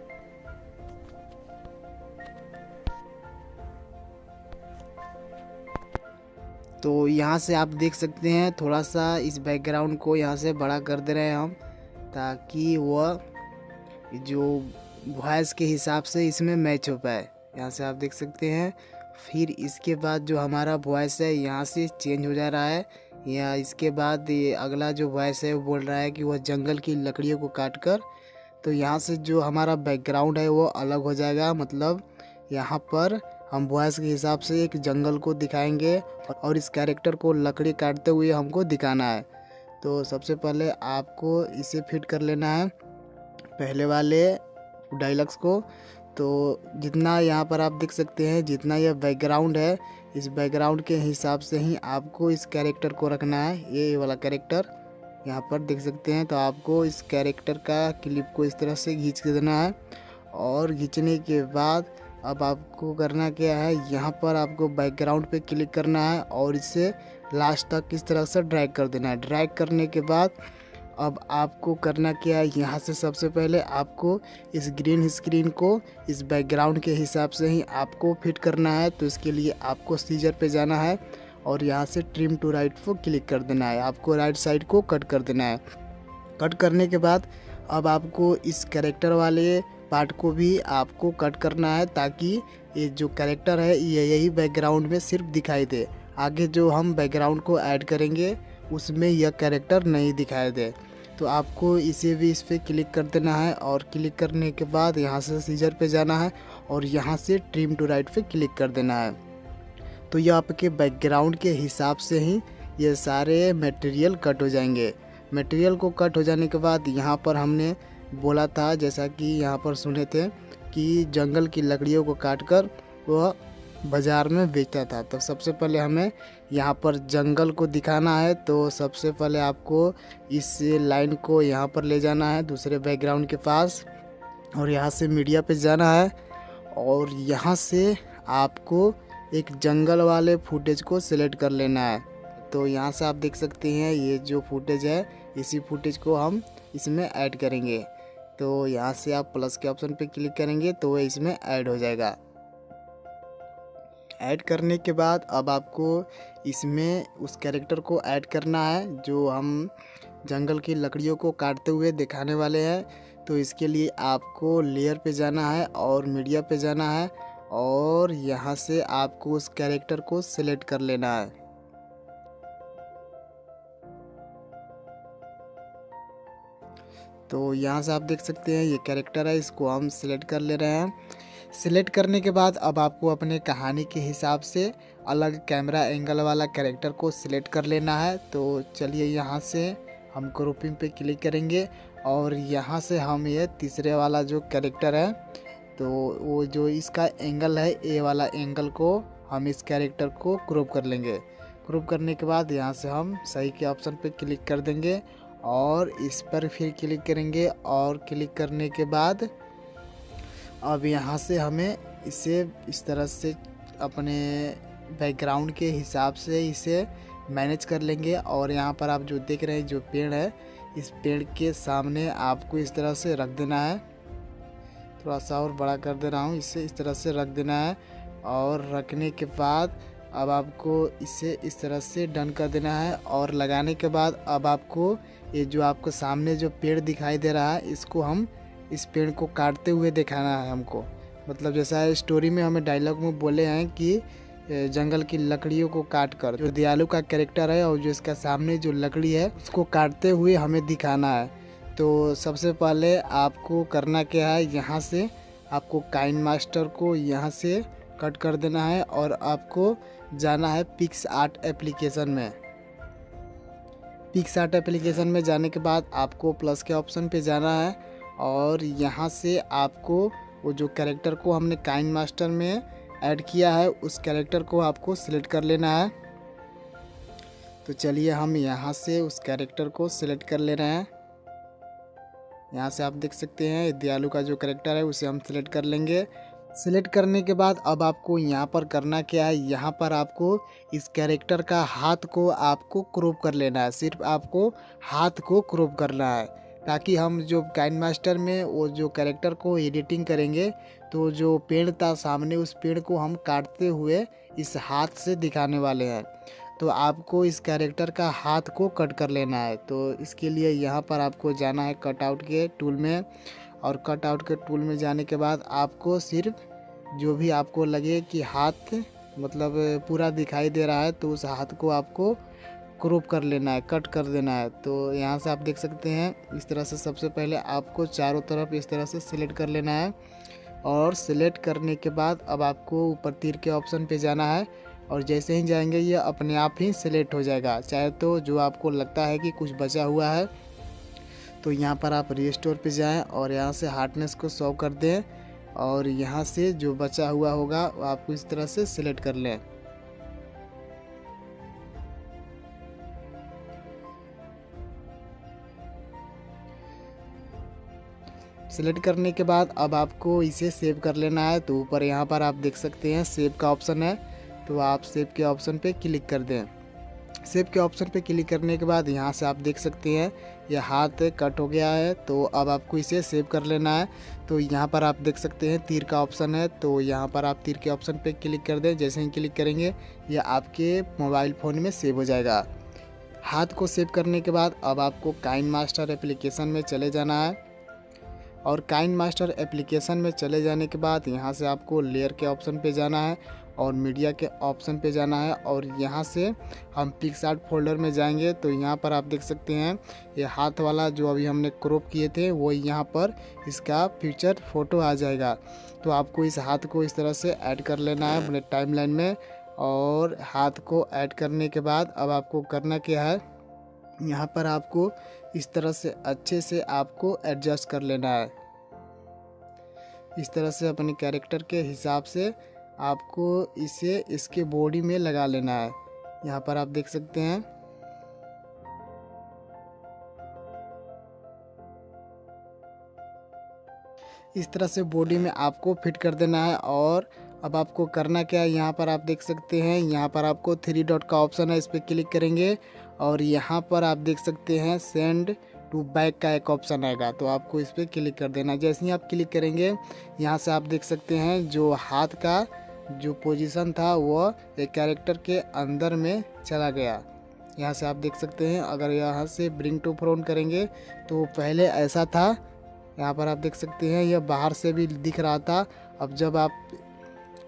तो यहाँ से आप देख सकते हैं, थोड़ा सा इस बैकग्राउंड को यहाँ से बड़ा कर दे रहे हैं हम, ताकि वह जो वॉइस के हिसाब से इसमें मैच हो पाए। यहाँ से आप देख सकते हैं। फिर इसके बाद जो हमारा वॉइस है यहाँ से चेंज हो जा रहा है, या इसके बाद ये अगला जो वॉइस है वो बोल रहा है कि वह जंगल की लकड़ियों को काट कर। तो यहाँ से जो हमारा बैकग्राउंड है वो अलग हो जाएगा। मतलब यहाँ पर हम वॉइस के हिसाब से एक जंगल को दिखाएंगे और इस कैरेक्टर को लकड़ी काटते हुए हमको दिखाना है। तो सबसे पहले आपको इसे फिट कर लेना है, पहले वाले डायलॉग्स को। तो जितना यहाँ पर आप देख सकते हैं, जितना यह बैकग्राउंड है, इस बैकग्राउंड के हिसाब से ही आपको इस कैरेक्टर को रखना है। ये वाला कैरेक्टर यहाँ पर देख सकते हैं। तो आपको इस कैरेक्टर का क्लिप को इस तरह से खींच के देना है, और खींचने के बाद अब आपको करना क्या है, यहाँ पर आपको बैकग्राउंड पे क्लिक करना है और इसे लास्ट तक इस तरह से ड्रैग कर देना है। ड्रैग करने के बाद अब आपको करना क्या है, यहाँ से सबसे पहले आपको इस ग्रीन स्क्रीन को इस बैकग्राउंड के हिसाब से ही आपको फिट करना है। तो इसके लिए आपको सीजर पे जाना है और यहाँ से ट्रिम टू राइट को क्लिक कर देना है। आपको राइट साइड को कट कर देना है। कट करने के बाद अब आपको इस कैरेक्टर वाले पार्ट को भी आपको कट करना है, ताकि ये जो कैरेक्टर है ये यही बैकग्राउंड में सिर्फ दिखाई दे। आगे जो हम बैकग्राउंड को ऐड करेंगे उसमें यह कैरेक्टर नहीं दिखाई दे। तो आपको इसे भी इस पर क्लिक कर देना है, और क्लिक करने के बाद यहाँ से सीजर पे जाना है और यहाँ से ट्रिम टू राइट पे क्लिक कर देना है। तो यह आपके बैकग्राउंड के हिसाब से ही ये सारे मटेरियल कट हो जाएंगे। मटेरियल को कट हो जाने के बाद यहाँ पर हमने बोला था, जैसा कि यहाँ पर सुने थे कि जंगल की लकड़ियों को काटकर वह बाज़ार में बेचता था। तो सबसे पहले हमें यहाँ पर जंगल को दिखाना है। तो सबसे पहले आपको इस लाइन को यहाँ पर ले जाना है दूसरे बैकग्राउंड के पास, और यहाँ से मीडिया पे जाना है, और यहाँ से आपको एक जंगल वाले फुटेज को सिलेक्ट कर लेना है। तो यहाँ से आप देख सकते हैं ये जो फुटेज है, इसी फुटेज को हम इसमें ऐड करेंगे। तो यहाँ से आप प्लस के ऑप्शन पे क्लिक करेंगे तो वह इसमें ऐड हो जाएगा। ऐड करने के बाद अब आपको इसमें उस कैरेक्टर को ऐड करना है जो हम जंगल की लकड़ियों को काटते हुए दिखाने वाले हैं। तो इसके लिए आपको लेयर पे जाना है और मीडिया पे जाना है, और यहाँ से आपको उस कैरेक्टर को सिलेक्ट कर लेना है। तो यहाँ से आप देख सकते हैं ये कैरेक्टर है, इसको हम सिलेक्ट कर ले रहे हैं। सिलेक्ट करने के बाद अब आपको अपने कहानी के हिसाब से अलग कैमरा एंगल वाला कैरेक्टर को सिलेक्ट कर लेना है। तो चलिए यहाँ से हम क्रॉपिंग पे क्लिक करेंगे, और यहाँ से हम ये तीसरे वाला जो कैरेक्टर है, तो वो जो इसका एंगल है, ए वाला एंगल को हम इस कैरेक्टर को क्रॉप कर लेंगे। क्रॉप करने के बाद यहाँ से हम सही के ऑप्शन पे क्लिक कर देंगे, और इस पर फिर क्लिक करेंगे, और क्लिक करने के बाद अब यहाँ से हमें इसे इस तरह से अपने बैकग्राउंड के हिसाब से इसे मैनेज कर लेंगे। और यहाँ पर आप जो देख रहे हैं जो पेड़ है, इस पेड़ के सामने आपको इस तरह से रख देना है। थोड़ा सा और बड़ा कर दे रहा हूँ, इसे इस तरह से रख देना है। और रखने के बाद अब आपको इसे इस तरह से डन कर देना है। और लगाने के बाद अब आपको ये जो आपको सामने जो पेड़ दिखाई दे रहा है, इसको हम इस पेड़ को काटते हुए दिखाना है हमको। मतलब जैसा स्टोरी में हमें डायलॉग में बोले हैं कि जंगल की लकड़ियों को काट कर, जो दयालु का कैरेक्टर है और जो इसका सामने जो लकड़ी है उसको काटते हुए हमें दिखाना है। तो सबसे पहले आपको करना क्या है, यहाँ से आपको काइन मास्टर को यहाँ से कट कर देना है और आपको जाना है पिक्सआर्ट एप्लीकेशन में। पिक्सआर्ट एप्लीकेशन में जाने के बाद आपको प्लस के ऑप्शन पे जाना है और यहाँ से आपको वो जो कैरेक्टर को हमने काइन मास्टर में ऐड किया है उस कैरेक्टर को आपको सिलेक्ट कर लेना है। तो चलिए हम यहाँ से उस कैरेक्टर को सिलेक्ट कर ले रहे हैं। यहाँ से आप देख सकते हैं दयालु का जो कैरेक्टर है उसे हम सिलेक्ट कर लेंगे। सिलेक्ट करने के बाद अब आपको यहाँ पर करना क्या है, यहाँ पर आपको इस कैरेक्टर का हाथ को आपको क्रॉप कर लेना है। सिर्फ आपको हाथ को क्रॉप करना है ताकि हम जो काइन मास्टर में वो जो कैरेक्टर को एडिटिंग करेंगे तो जो पेड़ था सामने उस पेड़ को हम काटते हुए इस हाथ से दिखाने वाले हैं। तो आपको इस कैरेक्टर का हाथ को कट कर लेना है। तो इसके लिए यहाँ पर आपको जाना है कटआउट के टूल में और कटआउट के टूल में जाने के बाद आपको सिर्फ जो भी आपको लगे कि हाथ मतलब पूरा दिखाई दे रहा है तो उस हाथ को आपको क्रॉप कर लेना है, कट कर देना है। तो यहाँ से आप देख सकते हैं इस तरह से सबसे पहले आपको चारों तरफ इस तरह से सिलेक्ट कर लेना है और सिलेक्ट करने के बाद अब आपको ऊपर तीर के ऑप्शन पे जाना है और जैसे ही जाएंगे ये अपने आप ही सिलेक्ट हो जाएगा। चाहे तो जो आपको लगता है कि कुछ बचा हुआ है तो यहाँ पर आप रिस्टोर पे जाएं और यहाँ से हार्डनेस को 100 कर दें और यहाँ से जो बचा हुआ होगा आपको इस तरह से सिलेक्ट कर लें। सिलेक्ट करने के बाद अब आपको इसे सेव कर लेना है। तो ऊपर यहाँ पर आप देख सकते हैं सेव का ऑप्शन है, तो आप सेव के ऑप्शन पे क्लिक कर दें। सेव के ऑप्शन पे क्लिक करने के बाद यहाँ से आप देख सकते हैं यह हाथ कट हो गया है। तो अब आपको इसे सेव कर लेना है। तो यहाँ पर आप देख सकते हैं तीर का ऑप्शन है, तो यहाँ पर आप तीर के ऑप्शन पे क्लिक कर दें। जैसे ही क्लिक करेंगे यह आपके मोबाइल फ़ोन में सेव हो जाएगा। हाथ को सेव करने के बाद अब आपको काइन मास्टर एप्लीकेशन में चले जाना है और काइन मास्टर एप्लीकेशन में चले जाने के बाद यहाँ से आपको लेयर के ऑप्शन पे जाना है और मीडिया के ऑप्शन पे जाना है और यहाँ से हम पिक्सआर्ट फोल्डर में जाएंगे। तो यहाँ पर आप देख सकते हैं ये हाथ वाला जो अभी हमने क्रॉप किए थे वो यहाँ पर इसका फ्यूचर फ़ोटो आ जाएगा। तो आपको इस हाथ को इस तरह से ऐड कर लेना है अपने टाइमलाइन में और हाथ को ऐड करने के बाद अब आपको करना क्या है, यहाँ पर आपको इस तरह से अच्छे से आपको एडजस्ट कर लेना है। इस तरह से अपने कैरेक्टर के हिसाब से आपको इसे इसके बॉडी में लगा लेना है। यहाँ पर आप देख सकते हैं इस तरह से बॉडी में आपको फिट कर देना है। और अब आपको करना क्या है, यहाँ पर आप देख सकते हैं यहाँ पर आपको 3 डॉट का ऑप्शन है, इस पर क्लिक करेंगे और यहाँ पर आप देख सकते हैं सेंड टू बैक का एक ऑप्शन आएगा। तो आपको इस पर क्लिक कर देना। जैसे ही आप क्लिक करेंगे यहाँ से आप देख सकते हैं जो हाथ का जो पोजीशन था वो एक कैरेक्टर के अंदर में चला गया। यहाँ से आप देख सकते हैं अगर यहाँ से ब्रिंग टू फ्रंट करेंगे तो पहले ऐसा था, यहाँ पर आप देख सकते हैं यह बाहर से भी दिख रहा था। अब जब आप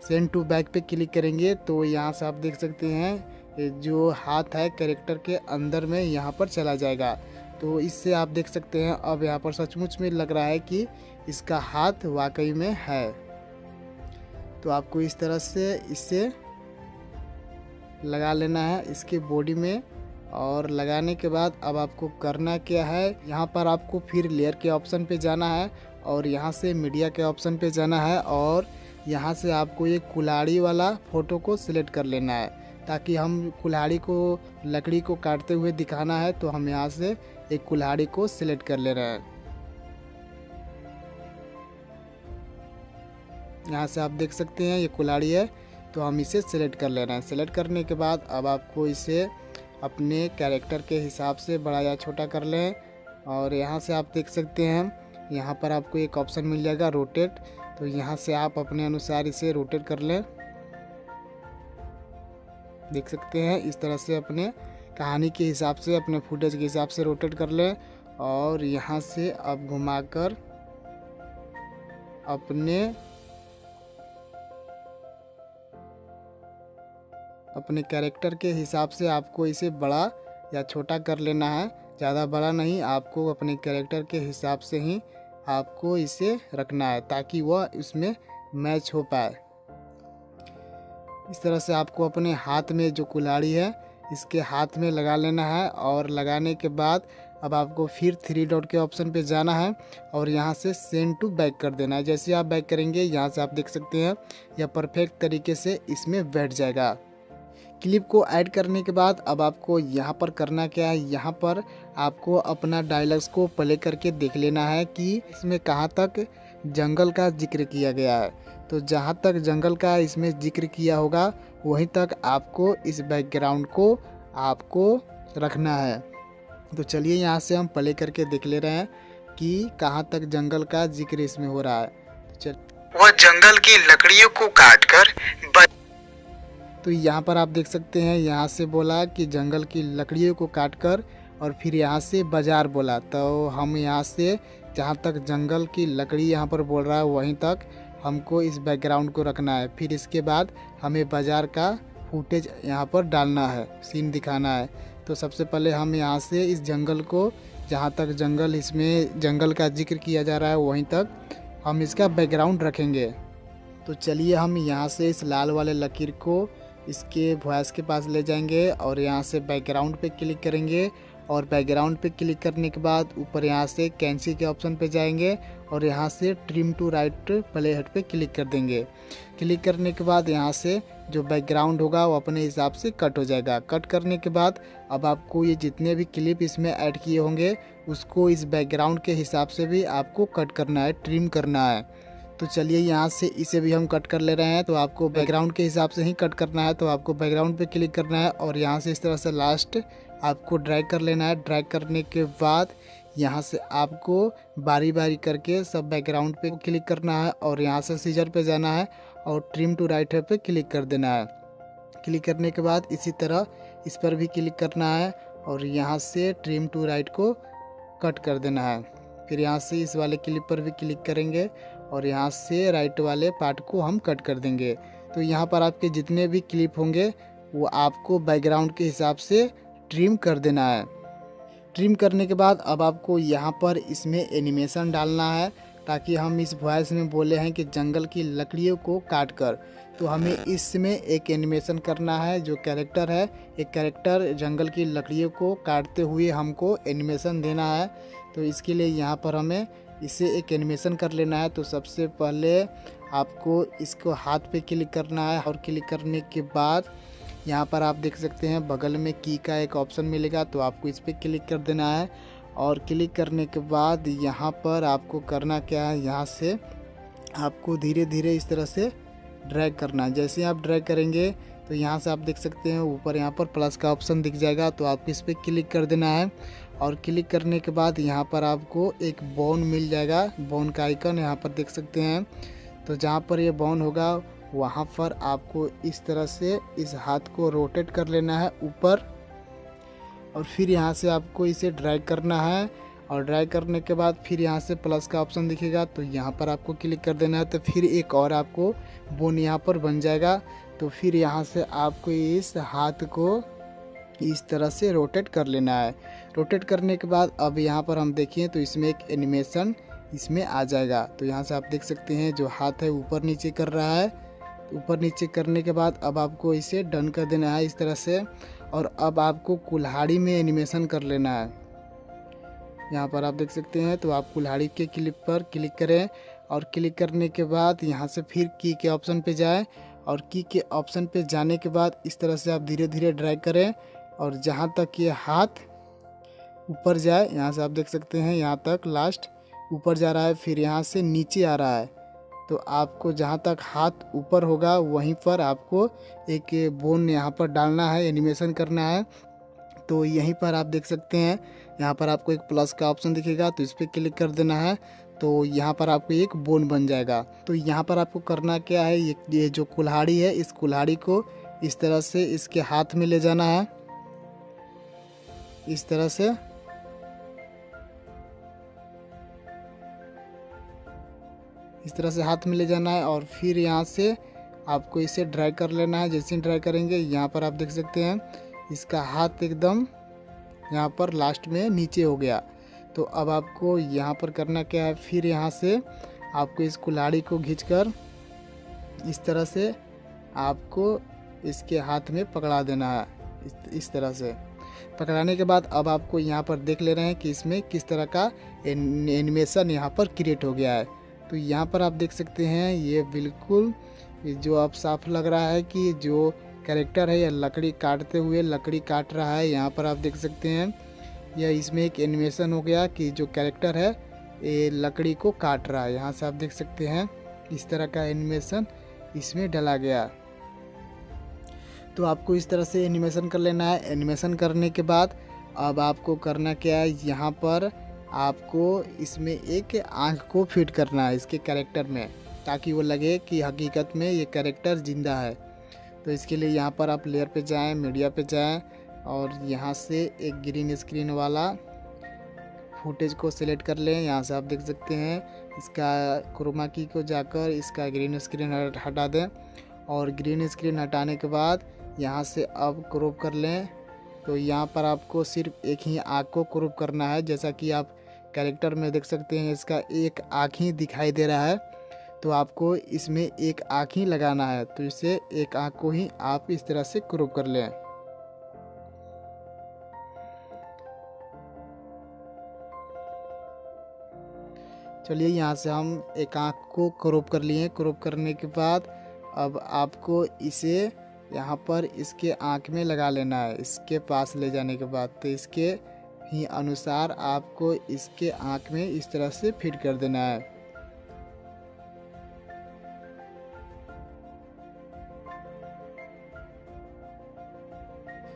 सेंड टू बैक पे क्लिक करेंगे तो यहाँ से आप देख सकते हैं जो हाथ है कैरेक्टर के अंदर में यहाँ पर चला जाएगा। तो इससे आप देख सकते हैं अब यहाँ पर सचमुच में लग रहा है कि इसका हाथ वाकई में है। तो आपको इस तरह से इसे लगा लेना है इसके बॉडी में और लगाने के बाद अब आपको करना क्या है, यहाँ पर आपको फिर लेयर के ऑप्शन पे जाना है और यहाँ से मीडिया के ऑप्शन पे जाना है और यहाँ से आपको ये कुल्हाड़ी वाला फ़ोटो को सिलेक्ट कर लेना है ताकि हम कुल्हाड़ी को लकड़ी को काटते हुए दिखाना है। तो हम यहाँ से एक कुल्हाड़ी को सिलेक्ट कर ले रहे हैं। यहाँ से आप देख सकते हैं ये कुल्हाड़ी है, तो हम इसे सिलेक्ट कर ले रहे हैं। सिलेक्ट करने के बाद अब आपको इसे अपने कैरेक्टर के हिसाब से बड़ा या छोटा कर लें और यहाँ से आप देख सकते हैं यहाँ पर आपको एक ऑप्शन मिल जाएगा रोटेट। तो यहाँ से आप अपने अनुसार इसे रोटेट कर लें। देख सकते हैं इस तरह से अपने कहानी के हिसाब से अपने फुटेज के हिसाब से रोटेट कर लें और यहाँ से अब घुमाकर अपने कैरेक्टर के हिसाब से आपको इसे बड़ा या छोटा कर लेना है। ज़्यादा बड़ा नहीं, आपको अपने कैरेक्टर के हिसाब से ही आपको इसे रखना है ताकि वह इसमें मैच हो पाए। इस तरह से आपको अपने हाथ में जो कुल्हाड़ी है इसके हाथ में लगा लेना है। और लगाने के बाद अब आपको फिर 3 डॉट के ऑप्शन पे जाना है और यहाँ से सेंड टू बैक कर देना है। जैसे आप बैक करेंगे यहाँ से आप देख सकते हैं यह परफेक्ट तरीके से इसमें बैठ जाएगा। क्लिप को ऐड करने के बाद अब आपको यहाँ पर करना क्या है, यहाँ पर आपको अपना डायलॉग्स को प्ले करके देख लेना है कि इसमें कहाँ तक जंगल का जिक्र किया गया है। तो जहाँ तक जंगल का इसमें जिक्र किया होगा वहीं तक आपको इस बैकग्राउंड को आपको रखना है। तो चलिए यहाँ से हम प्ले करके देख ले रहे हैं कि कहाँ तक जंगल का जिक्र इसमें हो रहा है। वह जंगल की लकड़ियों को काटकर तो यहाँ पर आप देख सकते हैं यहाँ से बोला कि जंगल की लकड़ियों को काटकर और फिर यहाँ से बाज़ार बोला। तो हम यहाँ से जहाँ तक जंगल की लकड़ी यहाँ पर बोल रहा है वहीं तक हमको इस बैकग्राउंड को रखना है। फिर इसके बाद हमें बाज़ार का फुटेज यहाँ पर डालना है, सीन दिखाना है। तो सबसे पहले हम यहाँ से इस जंगल को, जहाँ तक जंगल इसमें जंगल का जिक्र किया जा रहा है वहीं तक हम इसका बैकग्राउंड रखेंगे। तो चलिए हम यहाँ से इस लाल वाले लकीर को इसके वॉइस के पास ले जाएंगे और यहाँ से बैकग्राउंड पे क्लिक करेंगे। और बैकग्राउंड पे क्लिक करने के बाद ऊपर यहाँ से कैंची के ऑप्शन पे जाएंगे और यहाँ से trim to right play head पे क्लिक कर देंगे। क्लिक करने के बाद यहाँ से जो बैकग्राउंड होगा वो अपने हिसाब से कट हो जाएगा। कट करने के बाद अब आपको ये जितने भी क्लिप इसमें ऐड किए होंगे उसको इस बैकग्राउंड के हिसाब से भी आपको कट करना है, ट्रिम करना है। तो चलिए यहाँ से इसे भी हम कट कर ले रहे हैं। तो आपको बैकग्राउंड के हिसाब से ही कट करना है। तो आपको बैकग्राउंड पे क्लिक करना है और यहाँ से इस तरह से लास्ट आपको ड्रैग कर लेना है। ड्रैग करने के बाद यहाँ से आपको बारी बारी करके सब बैकग्राउंड पे क्लिक करना है और यहाँ से सीजर पे जाना है और ट्रिम टू राइट पे क्लिक कर देना है। क्लिक करने के बाद इसी तरह इस पर भी क्लिक करना है और यहाँ से ट्रिम टू राइट को कट कर देना है। फिर यहाँ से इस वाले क्लिप पर भी क्लिक करेंगे और यहाँ से राइट वाले पार्ट को हम कट कर देंगे। तो यहाँ पर आपके जितने भी क्लिप होंगे वो आपको बैकग्राउंड के हिसाब से ट्रिम कर देना है। ट्रिम करने के बाद अब आपको यहाँ पर इसमें एनिमेशन डालना है, ताकि हम इस वॉइस में बोले हैं कि जंगल की लकड़ियों को काट कर। तो हमें इसमें एक एनिमेशन करना है। जो कैरेक्टर है, एक कैरेक्टर जंगल की लकड़ियों को काटते हुए हमको एनिमेशन देना है। तो इसके लिए यहाँ पर हमें इसे एक एनिमेशन कर लेना है। तो सबसे पहले आपको इसको हाथ पे क्लिक करना है और क्लिक करने के बाद यहाँ पर आप देख सकते हैं बगल में की का एक ऑप्शन मिलेगा। तो आपको इस पर क्लिक कर देना है और क्लिक करने के बाद यहाँ पर आपको करना क्या है, यहाँ से आपको धीरे धीरे इस तरह से ड्रैग करना है। जैसे आप ड्रैग करेंगे तो यहाँ से आप देख सकते हैं ऊपर यहाँ पर प्लस का ऑप्शन दिख जाएगा। तो आपको इस पर क्लिक कर देना है और क्लिक करने के बाद यहाँ पर आपको एक बोन मिल जाएगा, बोन का आइकन यहाँ पर देख सकते हैं। तो जहाँ पर ये बोन होगा वहाँ पर आपको इस तरह से इस हाथ को रोटेट कर लेना है ऊपर और फिर यहाँ से आपको इसे ड्रैग करना है। और ड्रैग करने के बाद फिर यहाँ से प्लस का ऑप्शन दिखेगा, तो यहाँ पर आपको क्लिक कर देना है। तो फिर एक और आपको बोन यहाँ पर बन जाएगा। तो फिर यहाँ से आपको इस हाथ को इस तरह से रोटेट कर लेना है। रोटेट करने के बाद अब यहाँ पर हम देखें तो इसमें एक एनिमेशन इसमें आ जाएगा। तो यहाँ से आप देख सकते हैं जो हाथ है ऊपर नीचे कर रहा है। ऊपर नीचे करने के बाद अब आपको इसे डन कर देना है इस तरह से। और अब आपको कुल्हाड़ी में एनिमेशन कर लेना है। यहाँ पर आप देख सकते हैं। तो आप कुल्हाड़ी के क्लिप पर क्लिक करें और क्लिक करने के बाद यहाँ से फिर की के ऑप्शन पे जाएं और की के ऑप्शन पे जाने के बाद इस तरह से आप धीरे धीरे ड्रैग करें और जहाँ तक ये हाथ ऊपर जाए, यहाँ से आप देख सकते हैं यहाँ तक लास्ट ऊपर जा रहा है, फिर यहाँ से नीचे आ रहा है। तो आपको जहाँ तक हाथ ऊपर होगा वहीं पर आपको एक बोन यहाँ पर डालना है, एनिमेशन करना है। तो यहीं पर आप देख सकते हैं यहाँ पर आपको एक प्लस का ऑप्शन दिखेगा, तो इस पर क्लिक कर देना है। तो यहाँ पर आपको एक बोन बन जाएगा। तो यहाँ पर आपको करना क्या है, ये जो कुल्हाड़ी है इस कुल्हाड़ी को इस तरह से इसके हाथ में ले जाना है, इस तरह से। इस तरह से हाथ में ले जाना है और फिर यहाँ से आपको इसे ड्रैग कर लेना है। जैसे ही ड्रैग करेंगे यहाँ पर आप देख सकते हैं इसका हाथ एकदम यहाँ पर लास्ट में नीचे हो गया। तो अब आपको यहाँ पर करना क्या है, फिर यहाँ से आपको इस कुल्हाड़ी को खींचकर इस तरह से आपको इसके हाथ में पकड़ा देना है इस तरह से। पकड़ाने के बाद अब आपको यहाँ पर देख ले रहे हैं कि इसमें किस तरह का एनिमेशन यहाँ पर क्रिएट हो गया है। तो यहाँ पर आप देख सकते हैं ये बिल्कुल जो अब साफ लग रहा है कि जो कैरेक्टर है यह लकड़ी काटते हुए लकड़ी काट रहा है। यहाँ पर आप देख सकते हैं यह इसमें एक एनिमेशन हो गया कि जो कैरेक्टर है ये लकड़ी को काट रहा है। यहाँ से आप देख सकते हैं इस तरह का एनिमेशन इसमें डाला गया। तो आपको इस तरह से एनिमेशन कर लेना है। एनिमेशन करने के बाद अब आपको करना क्या है, यहाँ पर आपको इसमें एक आँख को फिट करना है इसके कैरेक्टर में, ताकि वो लगे कि हकीकत में ये कैरेक्टर ज़िंदा है। तो इसके लिए यहाँ पर आप लेयर पे जाएं, मीडिया पे जाएं और यहाँ से एक ग्रीन स्क्रीन वाला फुटेज को सिलेक्ट कर लें। यहाँ से आप देख सकते हैं इसका क्रोमा की को जाकर इसका ग्रीन स्क्रीन हटा दें और ग्रीन स्क्रीन हटाने के बाद यहाँ से अब क्रॉप कर लें। तो यहाँ पर आपको सिर्फ एक ही आँख को क्रॉप करना है। जैसा कि आप कैरेक्टर में देख सकते हैं इसका एक आँख ही दिखाई दे रहा है, तो आपको इसमें एक आँख ही लगाना है। तो इसे एक आँख को ही आप इस तरह से क्रॉप कर लें। चलिए यहाँ से हम एक आँख को क्रॉप कर लिए। क्रॉप करने के बाद अब आपको इसे यहाँ पर इसके आँख में लगा लेना है। इसके पास ले जाने के बाद तो इसके ही अनुसार आपको इसके आँख में इस तरह से फिट कर देना है।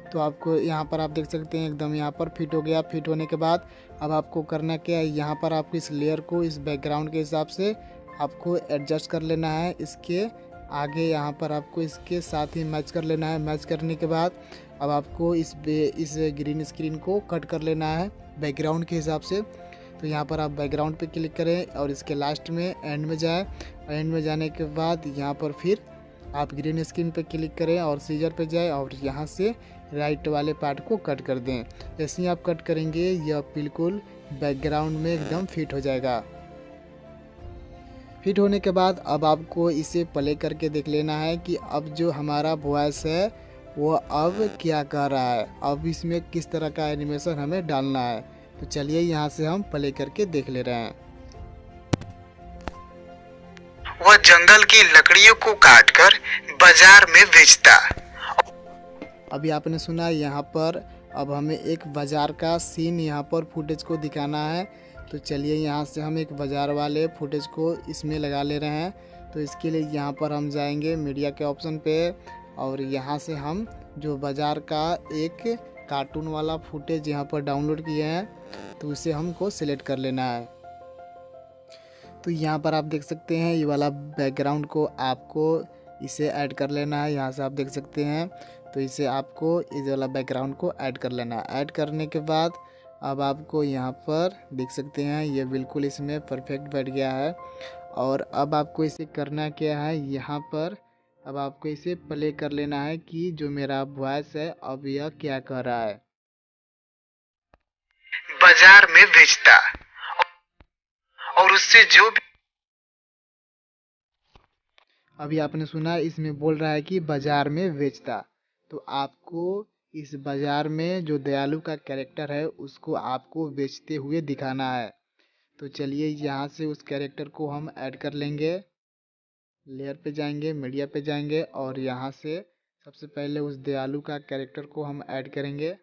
तो आपको यहाँ पर आप देख सकते हैं एकदम यहाँ पर फिट हो गया। फिट होने के बाद अब आपको करना क्या है, यहाँ पर आपको इस लेयर को इस बैकग्राउंड के हिसाब से आपको एडजस्ट कर लेना है। इसके आगे यहाँ पर आपको इसके साथ ही मैच कर लेना है। मैच करने के बाद अब आपको इस ग्रीन स्क्रीन को कट कर लेना है बैकग्राउंड के हिसाब से। तो यहाँ पर आप बैकग्राउंड पे क्लिक करें और इसके लास्ट में एंड में जाएं। एंड में जाने के बाद यहाँ पर फिर आप ग्रीन स्क्रीन पे क्लिक करें और सीजर पे जाएं और यहाँ से राइट वाले पार्ट को कट कर दें। जैसे ही आप कट करेंगे यह बिल्कुल बैकग्राउंड में एकदम फिट हो जाएगा। फिट होने के बाद अब आपको इसे प्ले करके देख लेना है कि अब जो हमारा वॉइस है वो अब क्या कर रहा है, अब इसमें किस तरह का एनिमेशन हमें डालना है। तो चलिए यहाँ से हम प्ले करके देख ले रहे हैं। वह जंगल की लकड़ियों को काटकर बाजार में बेचता। अभी आपने सुना यहाँ पर अब हमें एक बाज़ार का सीन यहाँ पर फुटेज को दिखाना है। तो चलिए यहाँ से हम एक बाज़ार वाले फुटेज को इसमें लगा ले रहे हैं। तो इसके लिए यहाँ पर हम जाएंगे मीडिया के ऑप्शन पे और यहाँ से हम जो बाज़ार का एक कार्टून वाला फुटेज यहाँ पर डाउनलोड किए हैं तो उसे हमको सिलेक्ट कर लेना है। तो यहाँ पर आप देख सकते हैं ये वाला बैकग्राउंड को आपको इसे ऐड कर लेना है। यहाँ से आप देख सकते हैं तो इसे आपको इस वाला बैकग्राउंड को ऐड कर लेना है। ऐड करने के बाद अब आपको यहाँ पर देख सकते हैं ये बिल्कुल इसमें परफेक्ट बैठ गया है। और अब आपको इसे करना क्या है, यहाँ पर अब आपको इसे प्ले कर लेना है कि जो मेरा वॉइस है अब यह क्या कर रहा है। बाजार में बेचता और उससे जो भी अभी आपने सुना इसमें बोल रहा है कि बाजार में बेचता। तो आपको इस बाजार में जो दयालु का कैरेक्टर है उसको आपको बेचते हुए दिखाना है। तो चलिए यहाँ से उस कैरेक्टर को हम ऐड कर लेंगे। लेयर पे जाएंगे, मीडिया पे जाएंगे और यहाँ से सबसे पहले उस दयालु का कैरेक्टर को हम ऐड करेंगे।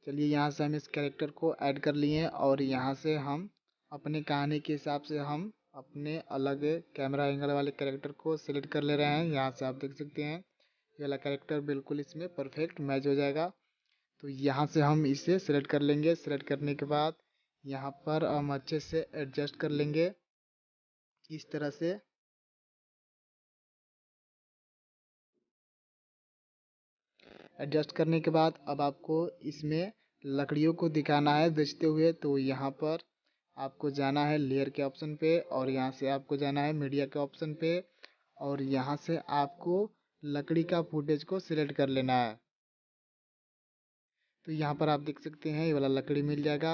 चलिए यहाँ से हम इस कैरेक्टर को ऐड कर लिए और यहाँ से हम अपने कहानी के हिसाब से हम अपने अलग कैमरा एंगल वाले कैरेक्टर को सिलेक्ट कर ले रहे हैं। यहाँ से आप देख सकते हैं ये वाला कैरेक्टर बिल्कुल इसमें परफेक्ट मैच हो जाएगा। तो यहाँ से हम इसे सिलेक्ट कर लेंगे। सिलेक्ट करने के बाद यहाँ पर हम अच्छे से एडजस्ट कर लेंगे इस तरह से। एडजस्ट करने के बाद अब आपको इसमें लकड़ियों को दिखाना है बेचते हुए। तो यहाँ पर आपको जाना है लेयर के ऑप्शन पे और यहाँ से आपको जाना है मीडिया के ऑप्शन पे और यहाँ से आपको लकड़ी का फुटेज को सिलेक्ट कर लेना है। तो यहाँ पर आप देख सकते हैं ये वाला लकड़ी मिल जाएगा।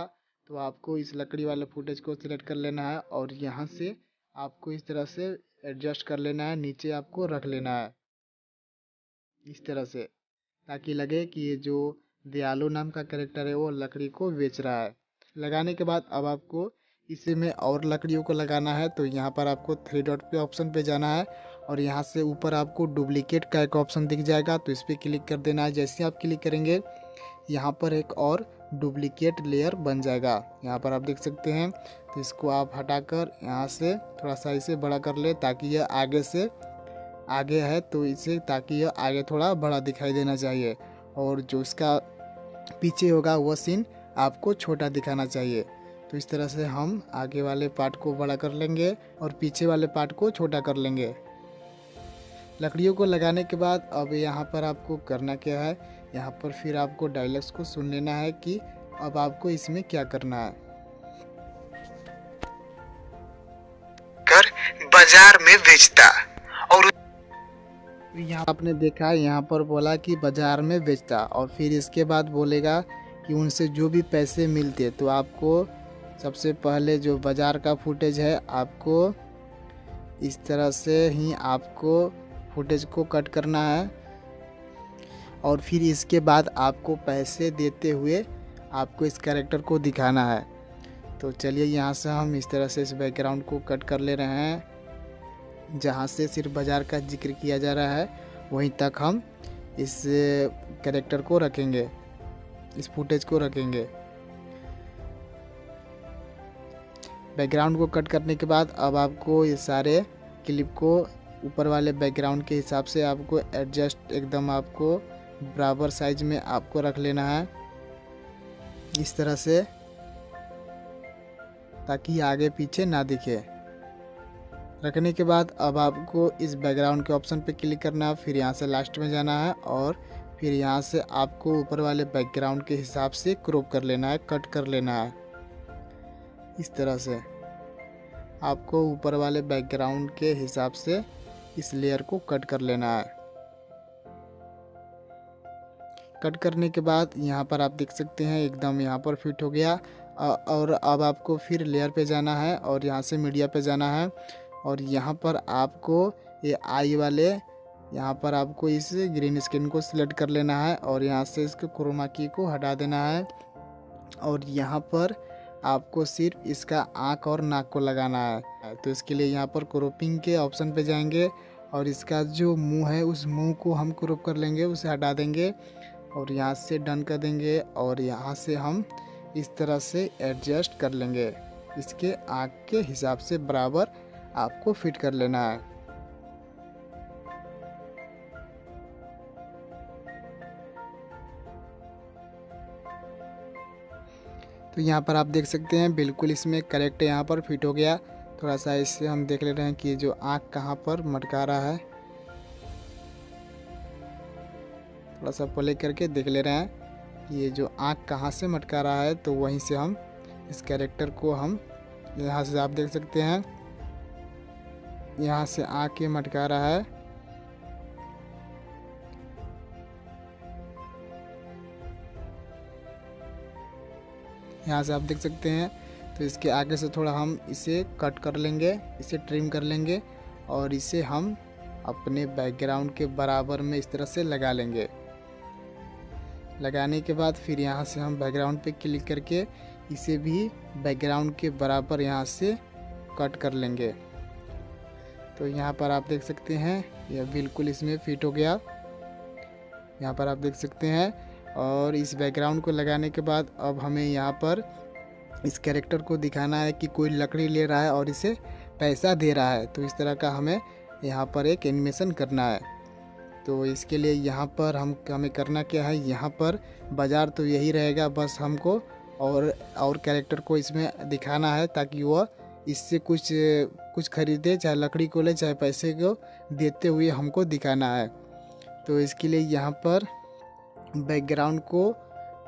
तो आपको इस लकड़ी वाले फुटेज को सिलेक्ट कर लेना है और यहाँ से आपको इस तरह से एडजस्ट कर लेना है, नीचे आपको रख लेना है इस तरह से, ताकि लगे कि ये जो दयालु नाम का कैरेक्टर है वो लकड़ी को बेच रहा है। लगाने के बाद अब आपको इसी में और लकड़ियों को लगाना है। तो यहाँ पर आपको 3 डॉट पे ऑप्शन पे जाना है और यहाँ से ऊपर आपको डुप्लीकेट का एक ऑप्शन दिख जाएगा, तो इस पर क्लिक कर देना है। जैसे आप क्लिक करेंगे यहाँ पर एक और डुप्लीकेट लेयर बन जाएगा, यहाँ पर आप देख सकते हैं। तो इसको आप हटाकर यहाँ से थोड़ा सा इसे बड़ा कर ले ताकि यह आगे से आगे है, तो इसे ताकि यह आगे थोड़ा बड़ा दिखाई देना चाहिए और जो इसका पीछे होगा वह सीन आपको छोटा दिखाना चाहिए। तो इस तरह से हम आगे वाले पार्ट को बड़ा कर लेंगे और पीछे वाले पार्ट को छोटा कर लेंगे। लकड़ियों को लगाने के बाद अब यहाँ पर आपको करना क्या है, यहाँ पर फिर आपको डायलॉग्स को सुन लेना है कि अब आपको इसमें क्या करना है। कर बाजार में बेचता और यहाँ आपने देखा यहाँ पर बोला कि बाजार में बेचता और फिर इसके बाद बोलेगा कि उनसे जो भी पैसे मिलते, तो आपको सबसे पहले जो बाजार का फुटेज है आपको इस तरह से ही आपको फुटेज को कट करना है और फिर इसके बाद आपको पैसे देते हुए आपको इस कैरेक्टर को दिखाना है। तो चलिए यहाँ से हम इस तरह से इस बैकग्राउंड को कट कर ले रहे हैं, जहाँ से सिर्फ बाज़ार का जिक्र किया जा रहा है वहीं तक हम इस कैरेक्टर को रखेंगे, इस फुटेज को रखेंगे। बैकग्राउंड को कट करने के बाद अब आपको ये सारे क्लिप को ऊपर वाले बैकग्राउंड के हिसाब से आपको एडजस्ट एकदम आपको बराबर साइज में आपको रख लेना है इस तरह से, ताकि आगे पीछे ना दिखे। रखने के बाद अब आपको इस बैकग्राउंड के ऑप्शन पे क्लिक करना है, फिर यहाँ से लास्ट में जाना है और फिर यहाँ से आपको ऊपर वाले बैकग्राउंड के हिसाब से क्रॉप कर लेना है, कट कर लेना है। इस तरह से आपको ऊपर वाले बैकग्राउंड के हिसाब से इस लेयर को कट कर लेना है। कट करने के बाद यहाँ पर आप देख सकते हैं एकदम यहाँ पर फिट हो गया। और अब आपको फिर लेयर पे जाना है और यहाँ से मीडिया पे जाना है और यहाँ पर आपको ये आई वाले यहाँ पर आपको इस ग्रीन स्क्रीन को सिलेक्ट कर लेना है और यहाँ से इसके क्रोमा की को हटा देना है और यहाँ पर आपको सिर्फ इसका आँख और नाक को लगाना है। तो इसके लिए यहाँ पर क्रॉपिंग के ऑप्शन पे जाएंगे और इसका जो मुंह है उस मुंह को हम क्रॉप कर लेंगे, उसे हटा देंगे और यहाँ से डन कर देंगे और यहाँ से हम इस तरह से एडजस्ट कर लेंगे। इसके आँख के हिसाब से बराबर आपको फिट कर लेना है। तो यहाँ पर आप देख सकते हैं बिल्कुल इसमें करेक्ट यहाँ पर फिट हो गया। थोड़ा सा इससे हम देख ले रहे हैं कि जो आँख कहाँ पर मटका रहा है, थोड़ा सा प्ले करके देख ले रहे हैं कि ये जो आँख कहाँ से मटका रहा है। तो वहीं से हम इस कैरेक्टर को हम यहाँ से आप देख सकते हैं यहाँ से आँख ये मटका रहा है। यहाँ से आप देख सकते हैं। तो इसके आगे से थोड़ा हम इसे कट कर लेंगे, इसे ट्रिम कर लेंगे और इसे हम अपने बैकग्राउंड के बराबर में इस तरह से लगा लेंगे। लगाने के बाद फिर यहाँ से हम बैकग्राउंड पे क्लिक करके इसे भी बैकग्राउंड के बराबर यहाँ से कट कर लेंगे। तो यहाँ पर आप देख सकते हैं यह बिल्कुल इसमें फिट हो गया, यहाँ पर आप देख सकते हैं। और इस बैकग्राउंड को लगाने के बाद अब हमें यहाँ पर इस कैरेक्टर को दिखाना है कि कोई लकड़ी ले रहा है और इसे पैसा दे रहा है। तो इस तरह का हमें यहाँ पर एक एनिमेशन करना है। तो इसके लिए यहाँ पर हमें करना क्या है, यहाँ पर बाज़ार तो यही रहेगा, बस हमको और कैरेक्टर को इसमें दिखाना है ताकि वह इससे कुछ खरीदे, चाहे लकड़ी को ले चाहे पैसे को देते हुए हमको दिखाना है। तो इसके लिए यहाँ पर बैकग्राउंड को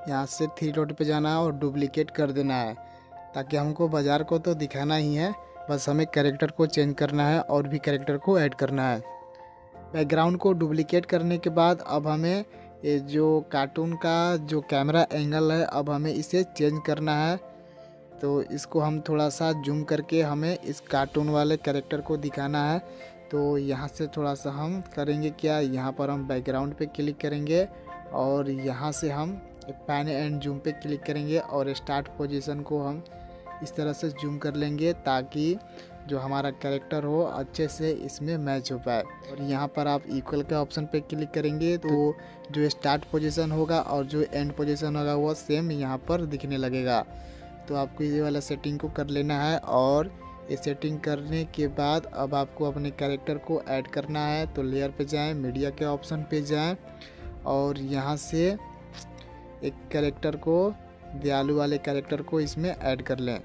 यहाँ से 3 डॉट पे जाना है और डुप्लीकेट कर देना है ताकि हमको बाज़ार को तो दिखाना ही है, बस हमें कैरेक्टर को चेंज करना है और भी कैरेक्टर को ऐड करना है। बैकग्राउंड को डुप्लीकेट करने के बाद अब हमें ये जो कार्टून का जो कैमरा एंगल है अब हमें इसे चेंज करना है। तो इसको हम थोड़ा सा जूम करके हमें इस कार्टून वाले कैरेक्टर को दिखाना है। तो यहाँ से थोड़ा सा हम करेंगे क्या, यहाँ पर हम बैकग्राउंड पे क्लिक करेंगे और यहाँ से हम पैन एंड जूम पे क्लिक करेंगे और स्टार्ट पोजीशन को हम इस तरह से जूम कर लेंगे ताकि जो हमारा कैरेक्टर हो अच्छे से इसमें मैच हो पाए। और यहाँ पर आप इक्वल के ऑप्शन पे क्लिक करेंगे तो जो स्टार्ट पोजीशन होगा और जो एंड पोजीशन होगा वो सेम यहाँ पर दिखने लगेगा। तो आपको ये वाला सेटिंग को कर लेना है और ये सेटिंग करने के बाद अब आपको अपने कैरेक्टर को ऐड करना है। तो लेयर पे जाएं, मीडिया के ऑप्शन पे जाएं और यहाँ से एक कैरेक्टर को, दयालु वाले कैरेक्टर को इसमें ऐड कर लें।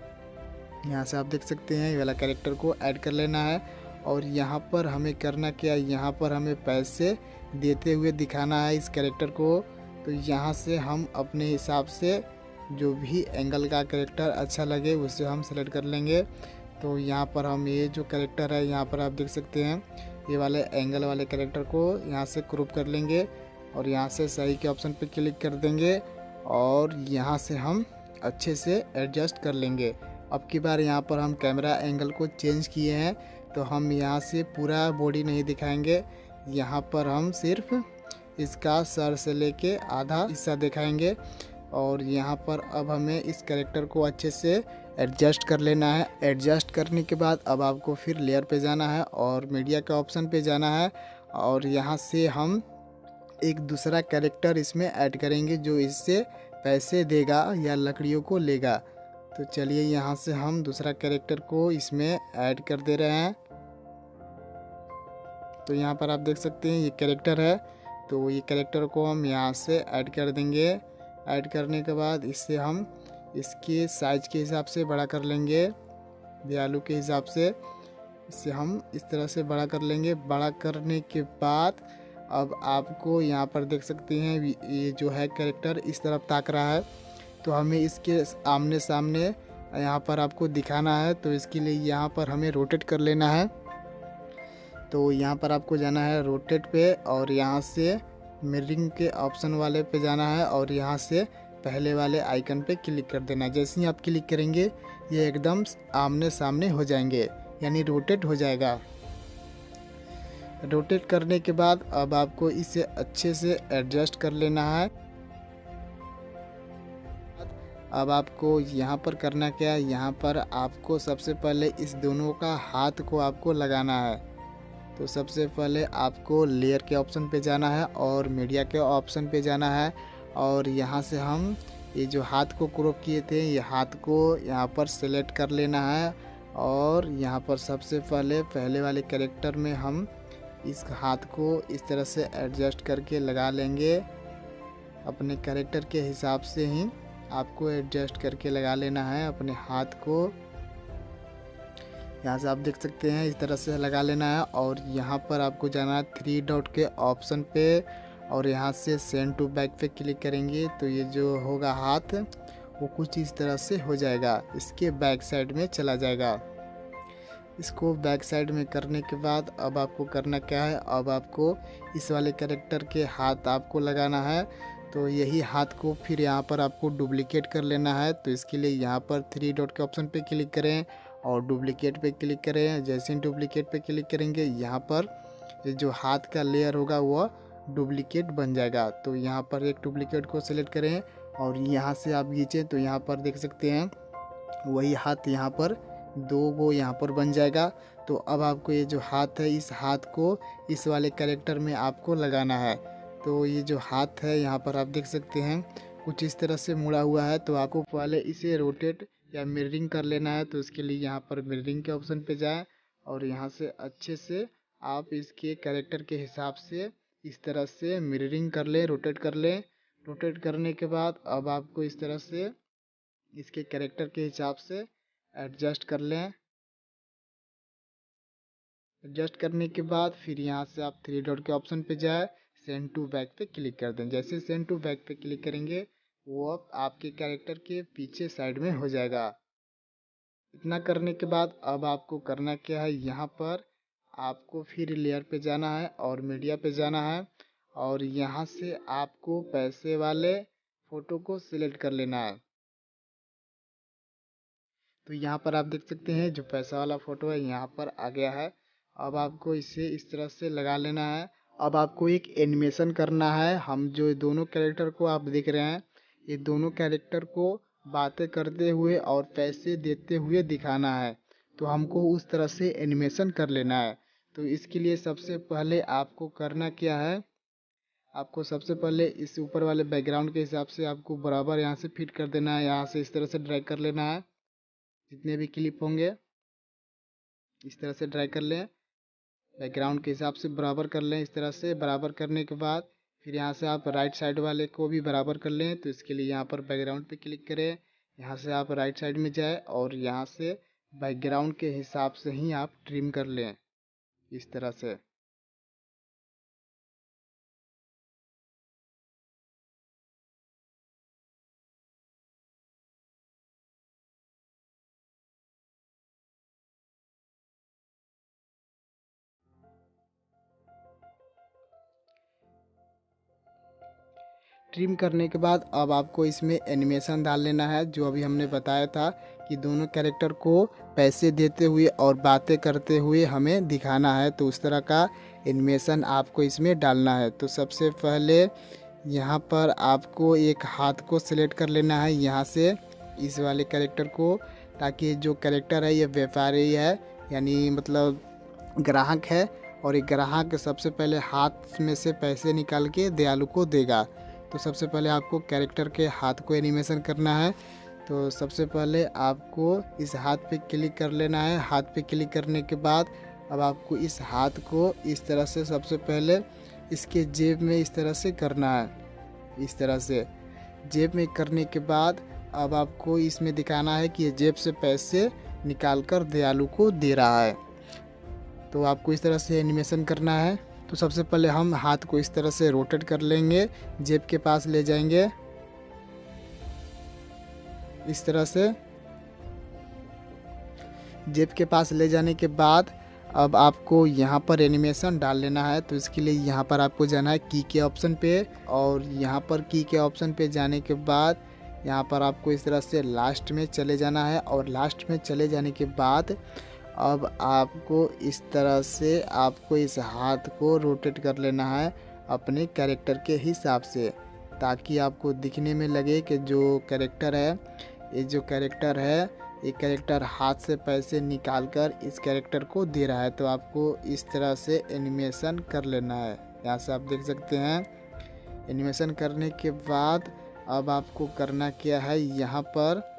यहाँ से आप देख सकते हैं ये वाला कैरेक्टर को ऐड कर लेना है। और यहाँ पर हमें करना क्या, यहाँ पर हमें पैसे देते हुए दिखाना है इस कैरेक्टर को। तो यहाँ से हम अपने हिसाब से जो भी एंगल का कैरेक्टर अच्छा लगे उसे हम सेलेक्ट कर लेंगे। तो यहाँ पर हम ये जो कैरेक्टर है यहाँ पर आप देख सकते हैं ये वाले एंगल वाले कैरेक्टर को यहाँ से क्रॉप कर लेंगे और यहाँ से सही के ऑप्शन पे क्लिक कर देंगे और यहाँ से हम अच्छे से एडजस्ट कर लेंगे। अब की बार यहाँ पर हम कैमरा एंगल को चेंज किए हैं तो हम यहाँ से पूरा बॉडी नहीं दिखाएंगे, यहाँ पर हम सिर्फ इसका सर से लेके आधा हिस्सा दिखाएंगे। और यहाँ पर अब हमें इस कैरेक्टर को अच्छे से एडजस्ट कर लेना है। एडजस्ट करने के बाद अब आपको फिर लेयर पे जाना है और मीडिया के ऑप्शन पे जाना है और यहाँ से हम एक दूसरा कैरेक्टर इसमें ऐड करेंगे जो इससे पैसे देगा या लकड़ियों को लेगा। तो चलिए यहाँ से हम दूसरा कैरेक्टर को इसमें ऐड कर दे रहे हैं। तो यहाँ पर आप देख सकते हैं ये कैरेक्टर है, तो ये कैरेक्टर को हम यहाँ से ऐड कर देंगे। ऐड करने के बाद इससे हम इसके साइज के हिसाब से बड़ा कर लेंगे, दयालु के हिसाब से इससे हम इस तरह से बड़ा कर लेंगे। बड़ा करने के बाद अब आपको यहाँ पर देख सकते हैं ये जो है कैरेक्टर इस तरफ ताक रहा है, तो हमें इसके आमने सामने यहाँ पर आपको दिखाना है। तो इसके लिए यहाँ पर हमें रोटेट कर लेना है। तो यहाँ पर आपको जाना है रोटेट पे और यहाँ से मिररिंग के ऑप्शन वाले पे जाना है और यहाँ से पहले वाले आइकन पे क्लिक कर देना है। जैसे ही आप क्लिक करेंगे ये एकदम आमने सामने हो जाएंगे, यानी रोटेट हो जाएगा। रोटेट करने के बाद अब आपको इसे अच्छे से एडजस्ट कर लेना है। अब आपको यहाँ पर करना क्या है, यहाँ पर आपको सबसे पहले इस दोनों का हाथ को आपको लगाना है। तो सबसे पहले आपको लेयर के ऑप्शन पे जाना है और मीडिया के ऑप्शन पे जाना है और यहाँ से हम ये जो हाथ को क्रॉप किए थे ये हाथ को यहाँ पर सेलेक्ट कर लेना है। और यहाँ पर सबसे पहले वाले कैरेक्टर में हम इस हाथ को इस तरह से एडजस्ट करके लगा लेंगे। अपने कैरेक्टर के हिसाब से ही आपको एडजस्ट करके लगा लेना है अपने हाथ को। यहाँ से आप देख सकते हैं इस तरह से लगा लेना है और यहाँ पर आपको जाना है 3 डॉट के ऑप्शन पे और यहाँ से सेंड टू बैक पे क्लिक करेंगे तो ये जो होगा हाथ वो कुछ इस तरह से हो जाएगा, इसके बैक साइड में चला जाएगा। इसको बैक साइड में करने के बाद अब आपको करना क्या है, अब आपको इस वाले कैरेक्टर के हाथ आपको लगाना है। तो यही हाथ को फिर यहाँ पर आपको डुप्लिकेट कर लेना है। तो इसके लिए यहाँ पर 3 डॉट के ऑप्शन पे क्लिक करें और डुप्लिकेट पे क्लिक करें। जैसे ही डुप्लिकेट पे क्लिक करेंगे यहाँ पर जो हाथ का लेयर होगा वो डुप्लिकेट बन जाएगा। तो यहाँ पर एक डुप्लिकेट को सिलेक्ट करें और यहाँ से आप खींचें तो यहाँ पर देख सकते हैं वही हाथ यहाँ पर 2 वो यहाँ पर बन जाएगा। तो अब आपको ये जो हाथ है इस हाथ को इस वाले कैरेक्टर में आपको लगाना है। तो ये जो हाथ है यहाँ पर आप देख सकते हैं कुछ इस तरह से मुड़ा हुआ है। तो आपको पहले इसे रोटेट या मिररिंग कर लेना है। तो इसके लिए यहाँ पर मिररिंग के ऑप्शन पे जाएं और यहाँ से अच्छे से आप इसके कैरेक्टर के हिसाब से इस तरह से मिररिंग कर लें, रोटेट कर लें। रोटेट करने के बाद अब आपको इस तरह से इसके कैरेक्टर के हिसाब से एडजस्ट कर लें। एडजस्ट करने के बाद फिर यहाँ से आप 3 डॉट के ऑप्शन पे जाए, सेंड टू बैक पे क्लिक कर दें। जैसे सेंड टू बैक पे क्लिक करेंगे वो अब आपके कैरेक्टर के पीछे साइड में हो जाएगा। इतना करने के बाद अब आपको करना क्या है, यहाँ पर आपको फिर लेयर पे जाना है और मीडिया पे जाना है और यहाँ से आपको पैसे वाले फ़ोटो को सिलेक्ट कर लेना है। तो यहाँ पर आप देख सकते हैं जो पैसा वाला फ़ोटो है यहाँ पर आ गया है। अब आपको इसे इस तरह से लगा लेना है। अब आपको एक एनिमेशन करना है। हम जो दोनों कैरेक्टर को आप देख रहे हैं, ये दोनों कैरेक्टर को बातें करते हुए और पैसे देते हुए दिखाना है। तो हमको उस तरह से एनिमेशन कर लेना है। तो इसके लिए सबसे पहले आपको करना क्या है, आपको सबसे पहले इस ऊपर वाले बैकग्राउंड के हिसाब से आपको बराबर यहाँ से फिट कर देना है। यहाँ से इस तरह से ड्रैग कर लेना है। जितने भी क्लिप होंगे इस तरह से ड्रैग कर लें, बैकग्राउंड के हिसाब से बराबर कर लें। इस तरह से बराबर करने के बाद फिर यहाँ से आप राइट साइड वाले को भी बराबर कर लें। तो इसके लिए यहाँ पर बैकग्राउंड पे क्लिक करें, यहाँ से आप राइट साइड में जाए और यहाँ से बैकग्राउंड के हिसाब से ही आप ट्रिम कर लें इस तरह से। ट्रिम करने के बाद अब आपको इसमें एनिमेशन डाल लेना है, जो अभी हमने बताया था कि दोनों कैरेक्टर को पैसे देते हुए और बातें करते हुए हमें दिखाना है। तो उस तरह का एनिमेशन आपको इसमें डालना है। तो सबसे पहले यहाँ पर आपको एक हाथ को सिलेक्ट कर लेना है यहाँ से इस वाले कैरेक्टर को, ताकि जो कैरेक्टर है ये व्यापारी है, यानी मतलब ग्राहक है, और एक ग्राहक सबसे पहले हाथ में से पैसे निकाल के दयालु को देगा। तो सबसे पहले आपको कैरेक्टर के हाथ को एनिमेशन करना है। तो सबसे पहले आपको इस हाथ पे क्लिक कर लेना है। हाथ पे क्लिक करने के बाद अब आपको इस हाथ को इस तरह से सबसे पहले इसके जेब में इस तरह से करना है। इस तरह से जेब में करने के बाद अब आपको इसमें दिखाना है कि ये जेब से पैसे निकाल कर दयालु को दे रहा है। तो आपको इस तरह से एनिमेशन करना है। तो सबसे पहले हम हाथ को इस तरह से रोटेट कर लेंगे, जेब के पास ले जाएंगे इस तरह से। जेब के पास ले जाने के बाद अब आपको यहाँ पर एनिमेशन डाल लेना है। तो इसके लिए यहाँ पर आपको जाना है की के ऑप्शन पे, और यहाँ पर की के ऑप्शन पे जाने के बाद यहाँ पर आपको इस तरह से लास्ट में चले जाना है। और लास्ट में चले जाने के बाद अब आपको इस तरह से आपको इस हाथ को रोटेट कर लेना है अपने कैरेक्टर के हिसाब से, ताकि आपको दिखने में लगे कि जो कैरेक्टर है, ये जो कैरेक्टर है, ये कैरेक्टर हाथ से पैसे निकाल कर इस कैरेक्टर को दे रहा है। तो आपको इस तरह से एनिमेशन कर लेना है। यहाँ से आप देख सकते हैं। एनिमेशन करने के बाद अब आपको करना क्या है, यहाँ पर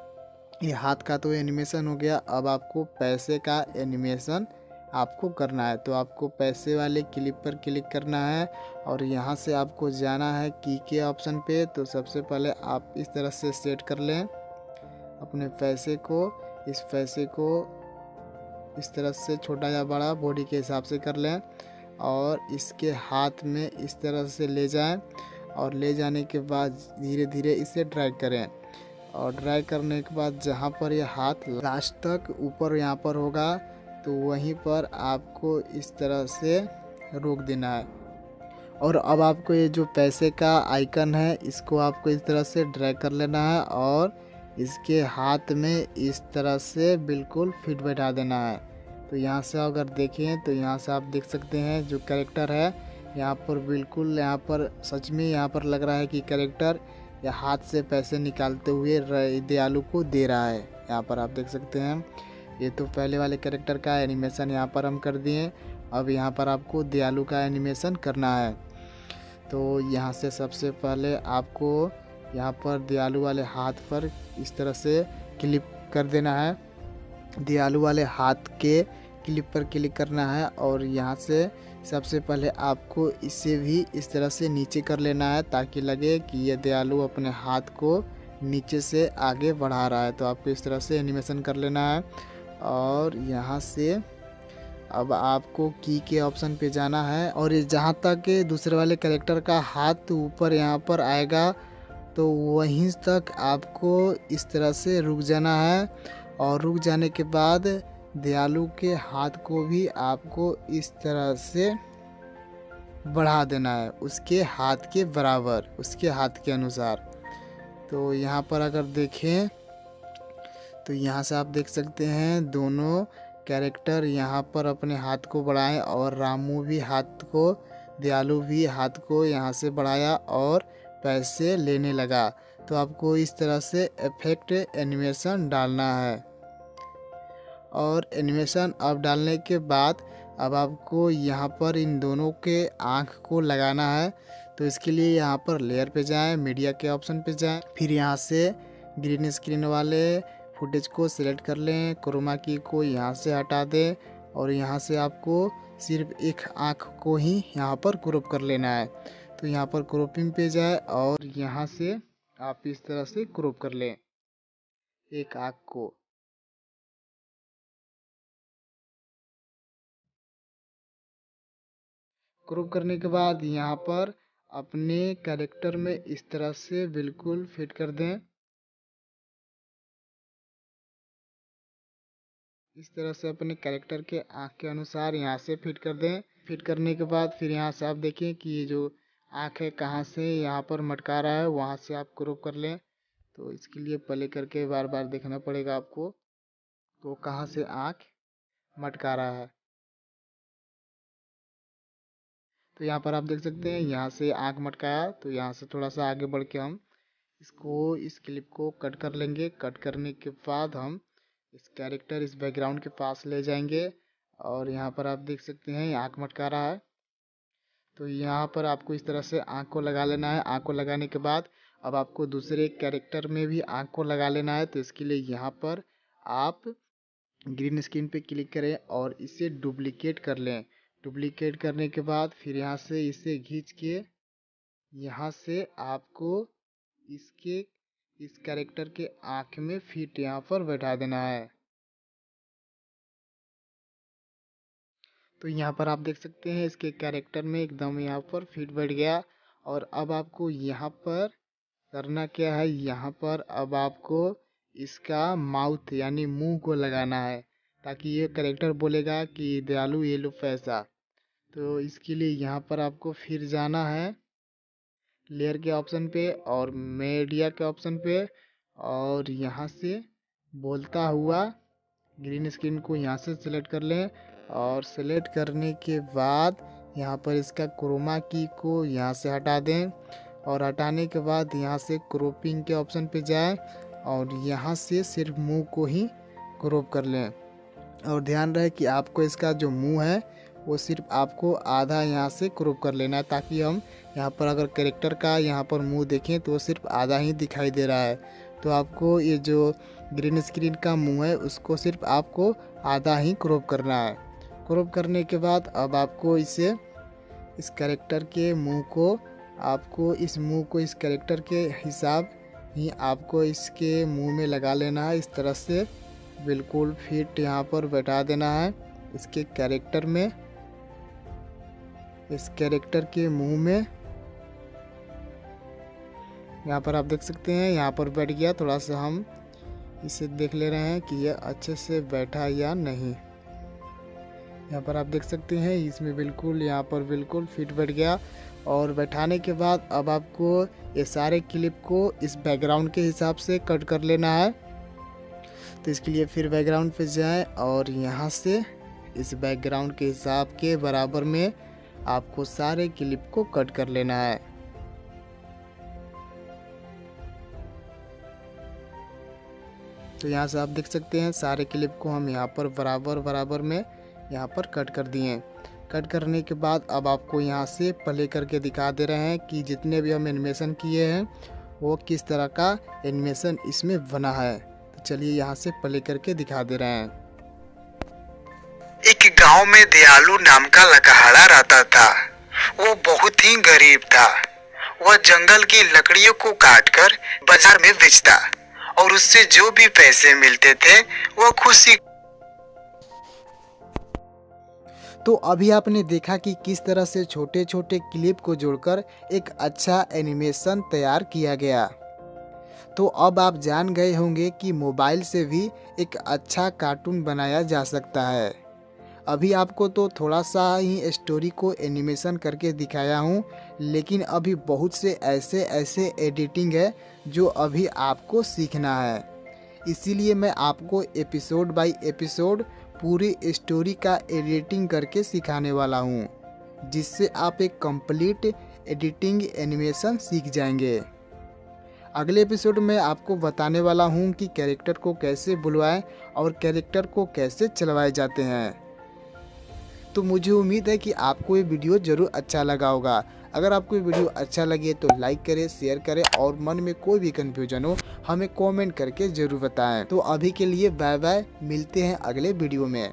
ये हाथ का तो एनिमेशन हो गया। अब आपको पैसे का एनिमेशन आपको करना है। तो आपको पैसे वाले क्लिप पर क्लिक करना है और यहाँ से आपको जाना है की के ऑप्शन पे। तो सबसे पहले आप इस तरह से सेट कर लें अपने पैसे को। इस पैसे को इस तरह से छोटा या बड़ा बॉडी के हिसाब से कर लें और इसके हाथ में इस तरह से ले जाएं, और ले जाने के बाद धीरे धीरे इसे ड्रैग करें। और ड्रैग करने के बाद जहाँ पर ये हाथ लास्ट तक ऊपर यहाँ पर होगा, तो वहीं पर आपको इस तरह से रोक देना है। और अब आपको ये जो पैसे का आइकन है, इसको आपको इस तरह से ड्रैग कर लेना है और इसके हाथ में इस तरह से बिल्कुल फिट बैठा देना है। तो यहाँ से अगर देखें तो यहाँ से आप देख सकते हैं जो कैरेक्टर है यहाँ पर बिल्कुल, यहाँ पर सच में यहाँ पर लग रहा है कि कैरेक्टर या हाथ से पैसे निकालते हुए दयालु को दे रहा है। यहाँ पर आप देख सकते हैं। ये तो पहले वाले कैरेक्टर का एनिमेशन यहाँ पर हम कर दिए। अब यहाँ पर आपको दयालु का एनिमेशन करना है। तो यहाँ से सबसे पहले आपको यहाँ पर दयालु वाले हाथ पर इस तरह से क्लिक कर देना है। दयालु वाले हाथ के क्लिप पर क्लिक करना है और यहाँ से सबसे पहले आपको इसे भी इस तरह से नीचे कर लेना है, ताकि लगे कि ये दयालु अपने हाथ को नीचे से आगे बढ़ा रहा है। तो आपको इस तरह से एनिमेशन कर लेना है। और यहाँ से अब आपको की के ऑप्शन पे जाना है और ये जहाँ तक दूसरे वाले कैरेक्टर का हाथ ऊपर यहाँ पर आएगा, तो वहीं तक आपको इस तरह से रुक जाना है। और रुक जाने के बाद दयालु के हाथ को भी आपको इस तरह से बढ़ा देना है उसके हाथ के बराबर, उसके हाथ के अनुसार। तो यहाँ पर अगर देखें तो यहाँ से आप देख सकते हैं दोनों कैरेक्टर यहाँ पर अपने हाथ को बढ़ाएं और रामू भी हाथ को, दयालु भी हाथ को यहाँ से बढ़ाया और पैसे लेने लगा। तो आपको इस तरह से इफेक्ट एनिमेशन डालना है और एनिमेशन अब डालने के बाद अब आपको यहाँ पर इन दोनों के आँख को लगाना है। तो इसके लिए यहाँ पर लेयर पे जाएं, मीडिया के ऑप्शन पे जाएं, फिर यहाँ से ग्रीन स्क्रीन वाले फुटेज को सिलेक्ट कर लें, क्रोमा की को यहाँ से हटा दें और यहाँ से आपको सिर्फ एक आँख को ही यहाँ पर क्रॉप कर लेना है। तो यहाँ पर क्रॉपिंग पे जाए और यहाँ से आप इस तरह से क्रॉप कर लें एक आँख को। क्रॉप करने के बाद यहाँ पर अपने कैरेक्टर में इस तरह से बिल्कुल फिट कर दें। इस तरह से अपने कैरेक्टर के आँख के अनुसार यहाँ से फिट कर दें। फिट करने के बाद फिर यहाँ से आप देखें कि ये जो आँख है कहाँ से यहाँ पर मटका रहा है, वहाँ से आप क्रॉप कर लें। तो इसके लिए प्ले करके बार बार देखना पड़ेगा आपको, तो कहाँ से आँख मटका रहा है। तो यहाँ पर आप देख सकते हैं यहाँ से आँख मटकाया। तो यहाँ से थोड़ा सा आगे बढ़ के हम इस क्लिप को कट कर लेंगे। कट करने के बाद हम इस कैरेक्टर इस बैकग्राउंड के पास ले जाएंगे और यहाँ पर आप देख सकते हैं आँख मटका रहा है। तो यहाँ पर आपको इस तरह से आँख को लगा लेना है। आँख को लगाने के बाद अब आपको दूसरे कैरेक्टर में भी आँख को लगा लेना है। तो इसके लिए यहाँ पर आप ग्रीन स्क्रीन पे क्लिक करें और इसे डुप्लीकेट कर लें। डुप्लीकेट करने के बाद फिर यहाँ से इसे खींच के यहाँ से आपको इस कैरेक्टर के आँख में फिट यहाँ पर बैठा देना है। तो यहाँ पर आप देख सकते हैं इसके कैरेक्टर में एकदम यहाँ पर फिट बैठ गया। और अब आपको यहाँ पर करना क्या है, यहाँ पर अब आपको इसका माउथ यानी मुंह को लगाना है ताकि ये कैरेक्टर बोलेगा कि दयालु ये लो पैसा। तो इसके लिए यहाँ पर आपको फिर जाना है लेयर के ऑप्शन पे और मीडिया के ऑप्शन पे और यहाँ से बोलता हुआ ग्रीन स्क्रीन को यहाँ से सिलेक्ट कर लें और सिलेक्ट करने के बाद यहाँ पर इसका क्रोमा की को यहाँ से हटा दें और हटाने के बाद यहाँ से क्रॉपिंग के ऑप्शन पे जाएं और यहाँ से सिर्फ मुंह को ही क्रॉप कर लें। और ध्यान रहे कि आपको इसका जो मुंह है वो सिर्फ आपको आधा यहाँ से क्रॉप कर लेना है ताकि हम यहाँ पर अगर कैरेक्टर का यहाँ पर मुंह देखें तो वो सिर्फ आधा ही दिखाई दे रहा है। तो आपको ये जो ग्रीन स्क्रीन का मुंह है उसको सिर्फ आपको आधा ही क्रॉप करना है। क्रॉप करने के बाद अब आपको इस कैरेक्टर के मुंह को इस कैरेक्टर के हिसाब ही आपको इसके मुंह में लगा लेना है। इस तरह से बिल्कुल फिट यहाँ पर बैठा देना है इसके कैरेक्टर में, इस कैरेक्टर के मुंह में। यहाँ पर आप देख सकते हैं यहाँ पर बैठ गया। थोड़ा सा हम इसे देख ले रहे हैं कि यह अच्छे से बैठा या नहीं। यहाँ पर आप देख सकते हैं इसमें बिल्कुल यहाँ पर बिल्कुल फिट बैठ गया। और बैठाने के बाद अब आपको ये सारे क्लिप को इस बैकग्राउंड के हिसाब से कट कर लेना है। तो इसके लिए फिर बैकग्राउंड पे जाएं और यहाँ से इस बैकग्राउंड के हिसाब के बराबर में आपको सारे क्लिप को कट कर लेना है। तो यहाँ से आप देख सकते हैं सारे क्लिप को हम यहाँ पर बराबर में यहाँ पर कट कर दिए। कट करने के बाद अब आपको यहाँ से प्ले करके दिखा दे रहे हैं कि जितने भी हम एनिमेशन किए हैं वो किस तरह का एनिमेशन इसमें बना है। तो चलिए यहाँ से प्ले करके दिखा दे रहे हैं। एक गांव में दयालु नाम का लकहाड़ा रहता था। वो बहुत ही गरीब था। वह जंगल की लकड़ियों को काटकर बाजार में बेचता और उससे जो भी पैसे मिलते थे वो खुशी। तो अभी आपने देखा कि किस तरह से छोटे छोटे क्लिप को जोड़कर एक अच्छा एनिमेशन तैयार किया गया। तो अब आप जान गए होंगे कि मोबाइल से भी एक अच्छा कार्टून बनाया जा सकता है। अभी आपको तो थोड़ा सा ही स्टोरी को एनिमेशन करके दिखाया हूँ, लेकिन अभी बहुत से ऐसे ऐसे एडिटिंग है जो अभी आपको सीखना है। इसीलिए मैं आपको एपिसोड बाय एपिसोड पूरी स्टोरी का एडिटिंग करके सिखाने वाला हूँ, जिससे आप एक कंप्लीट एडिटिंग एनिमेशन सीख जाएंगे। अगले एपिसोड में आपको बताने वाला हूँ कि कैरेक्टर को कैसे बुलवाएं और कैरेक्टर को कैसे चलवाए जाते हैं। तो मुझे उम्मीद है कि आपको ये वीडियो ज़रूर अच्छा लगा होगा। अगर आपको ये वीडियो अच्छा लगे तो लाइक करें, शेयर करें और मन में कोई भी कन्फ्यूजन हो हमें कमेंट करके ज़रूर बताएं। तो अभी के लिए बाय बाय, मिलते हैं अगले वीडियो में।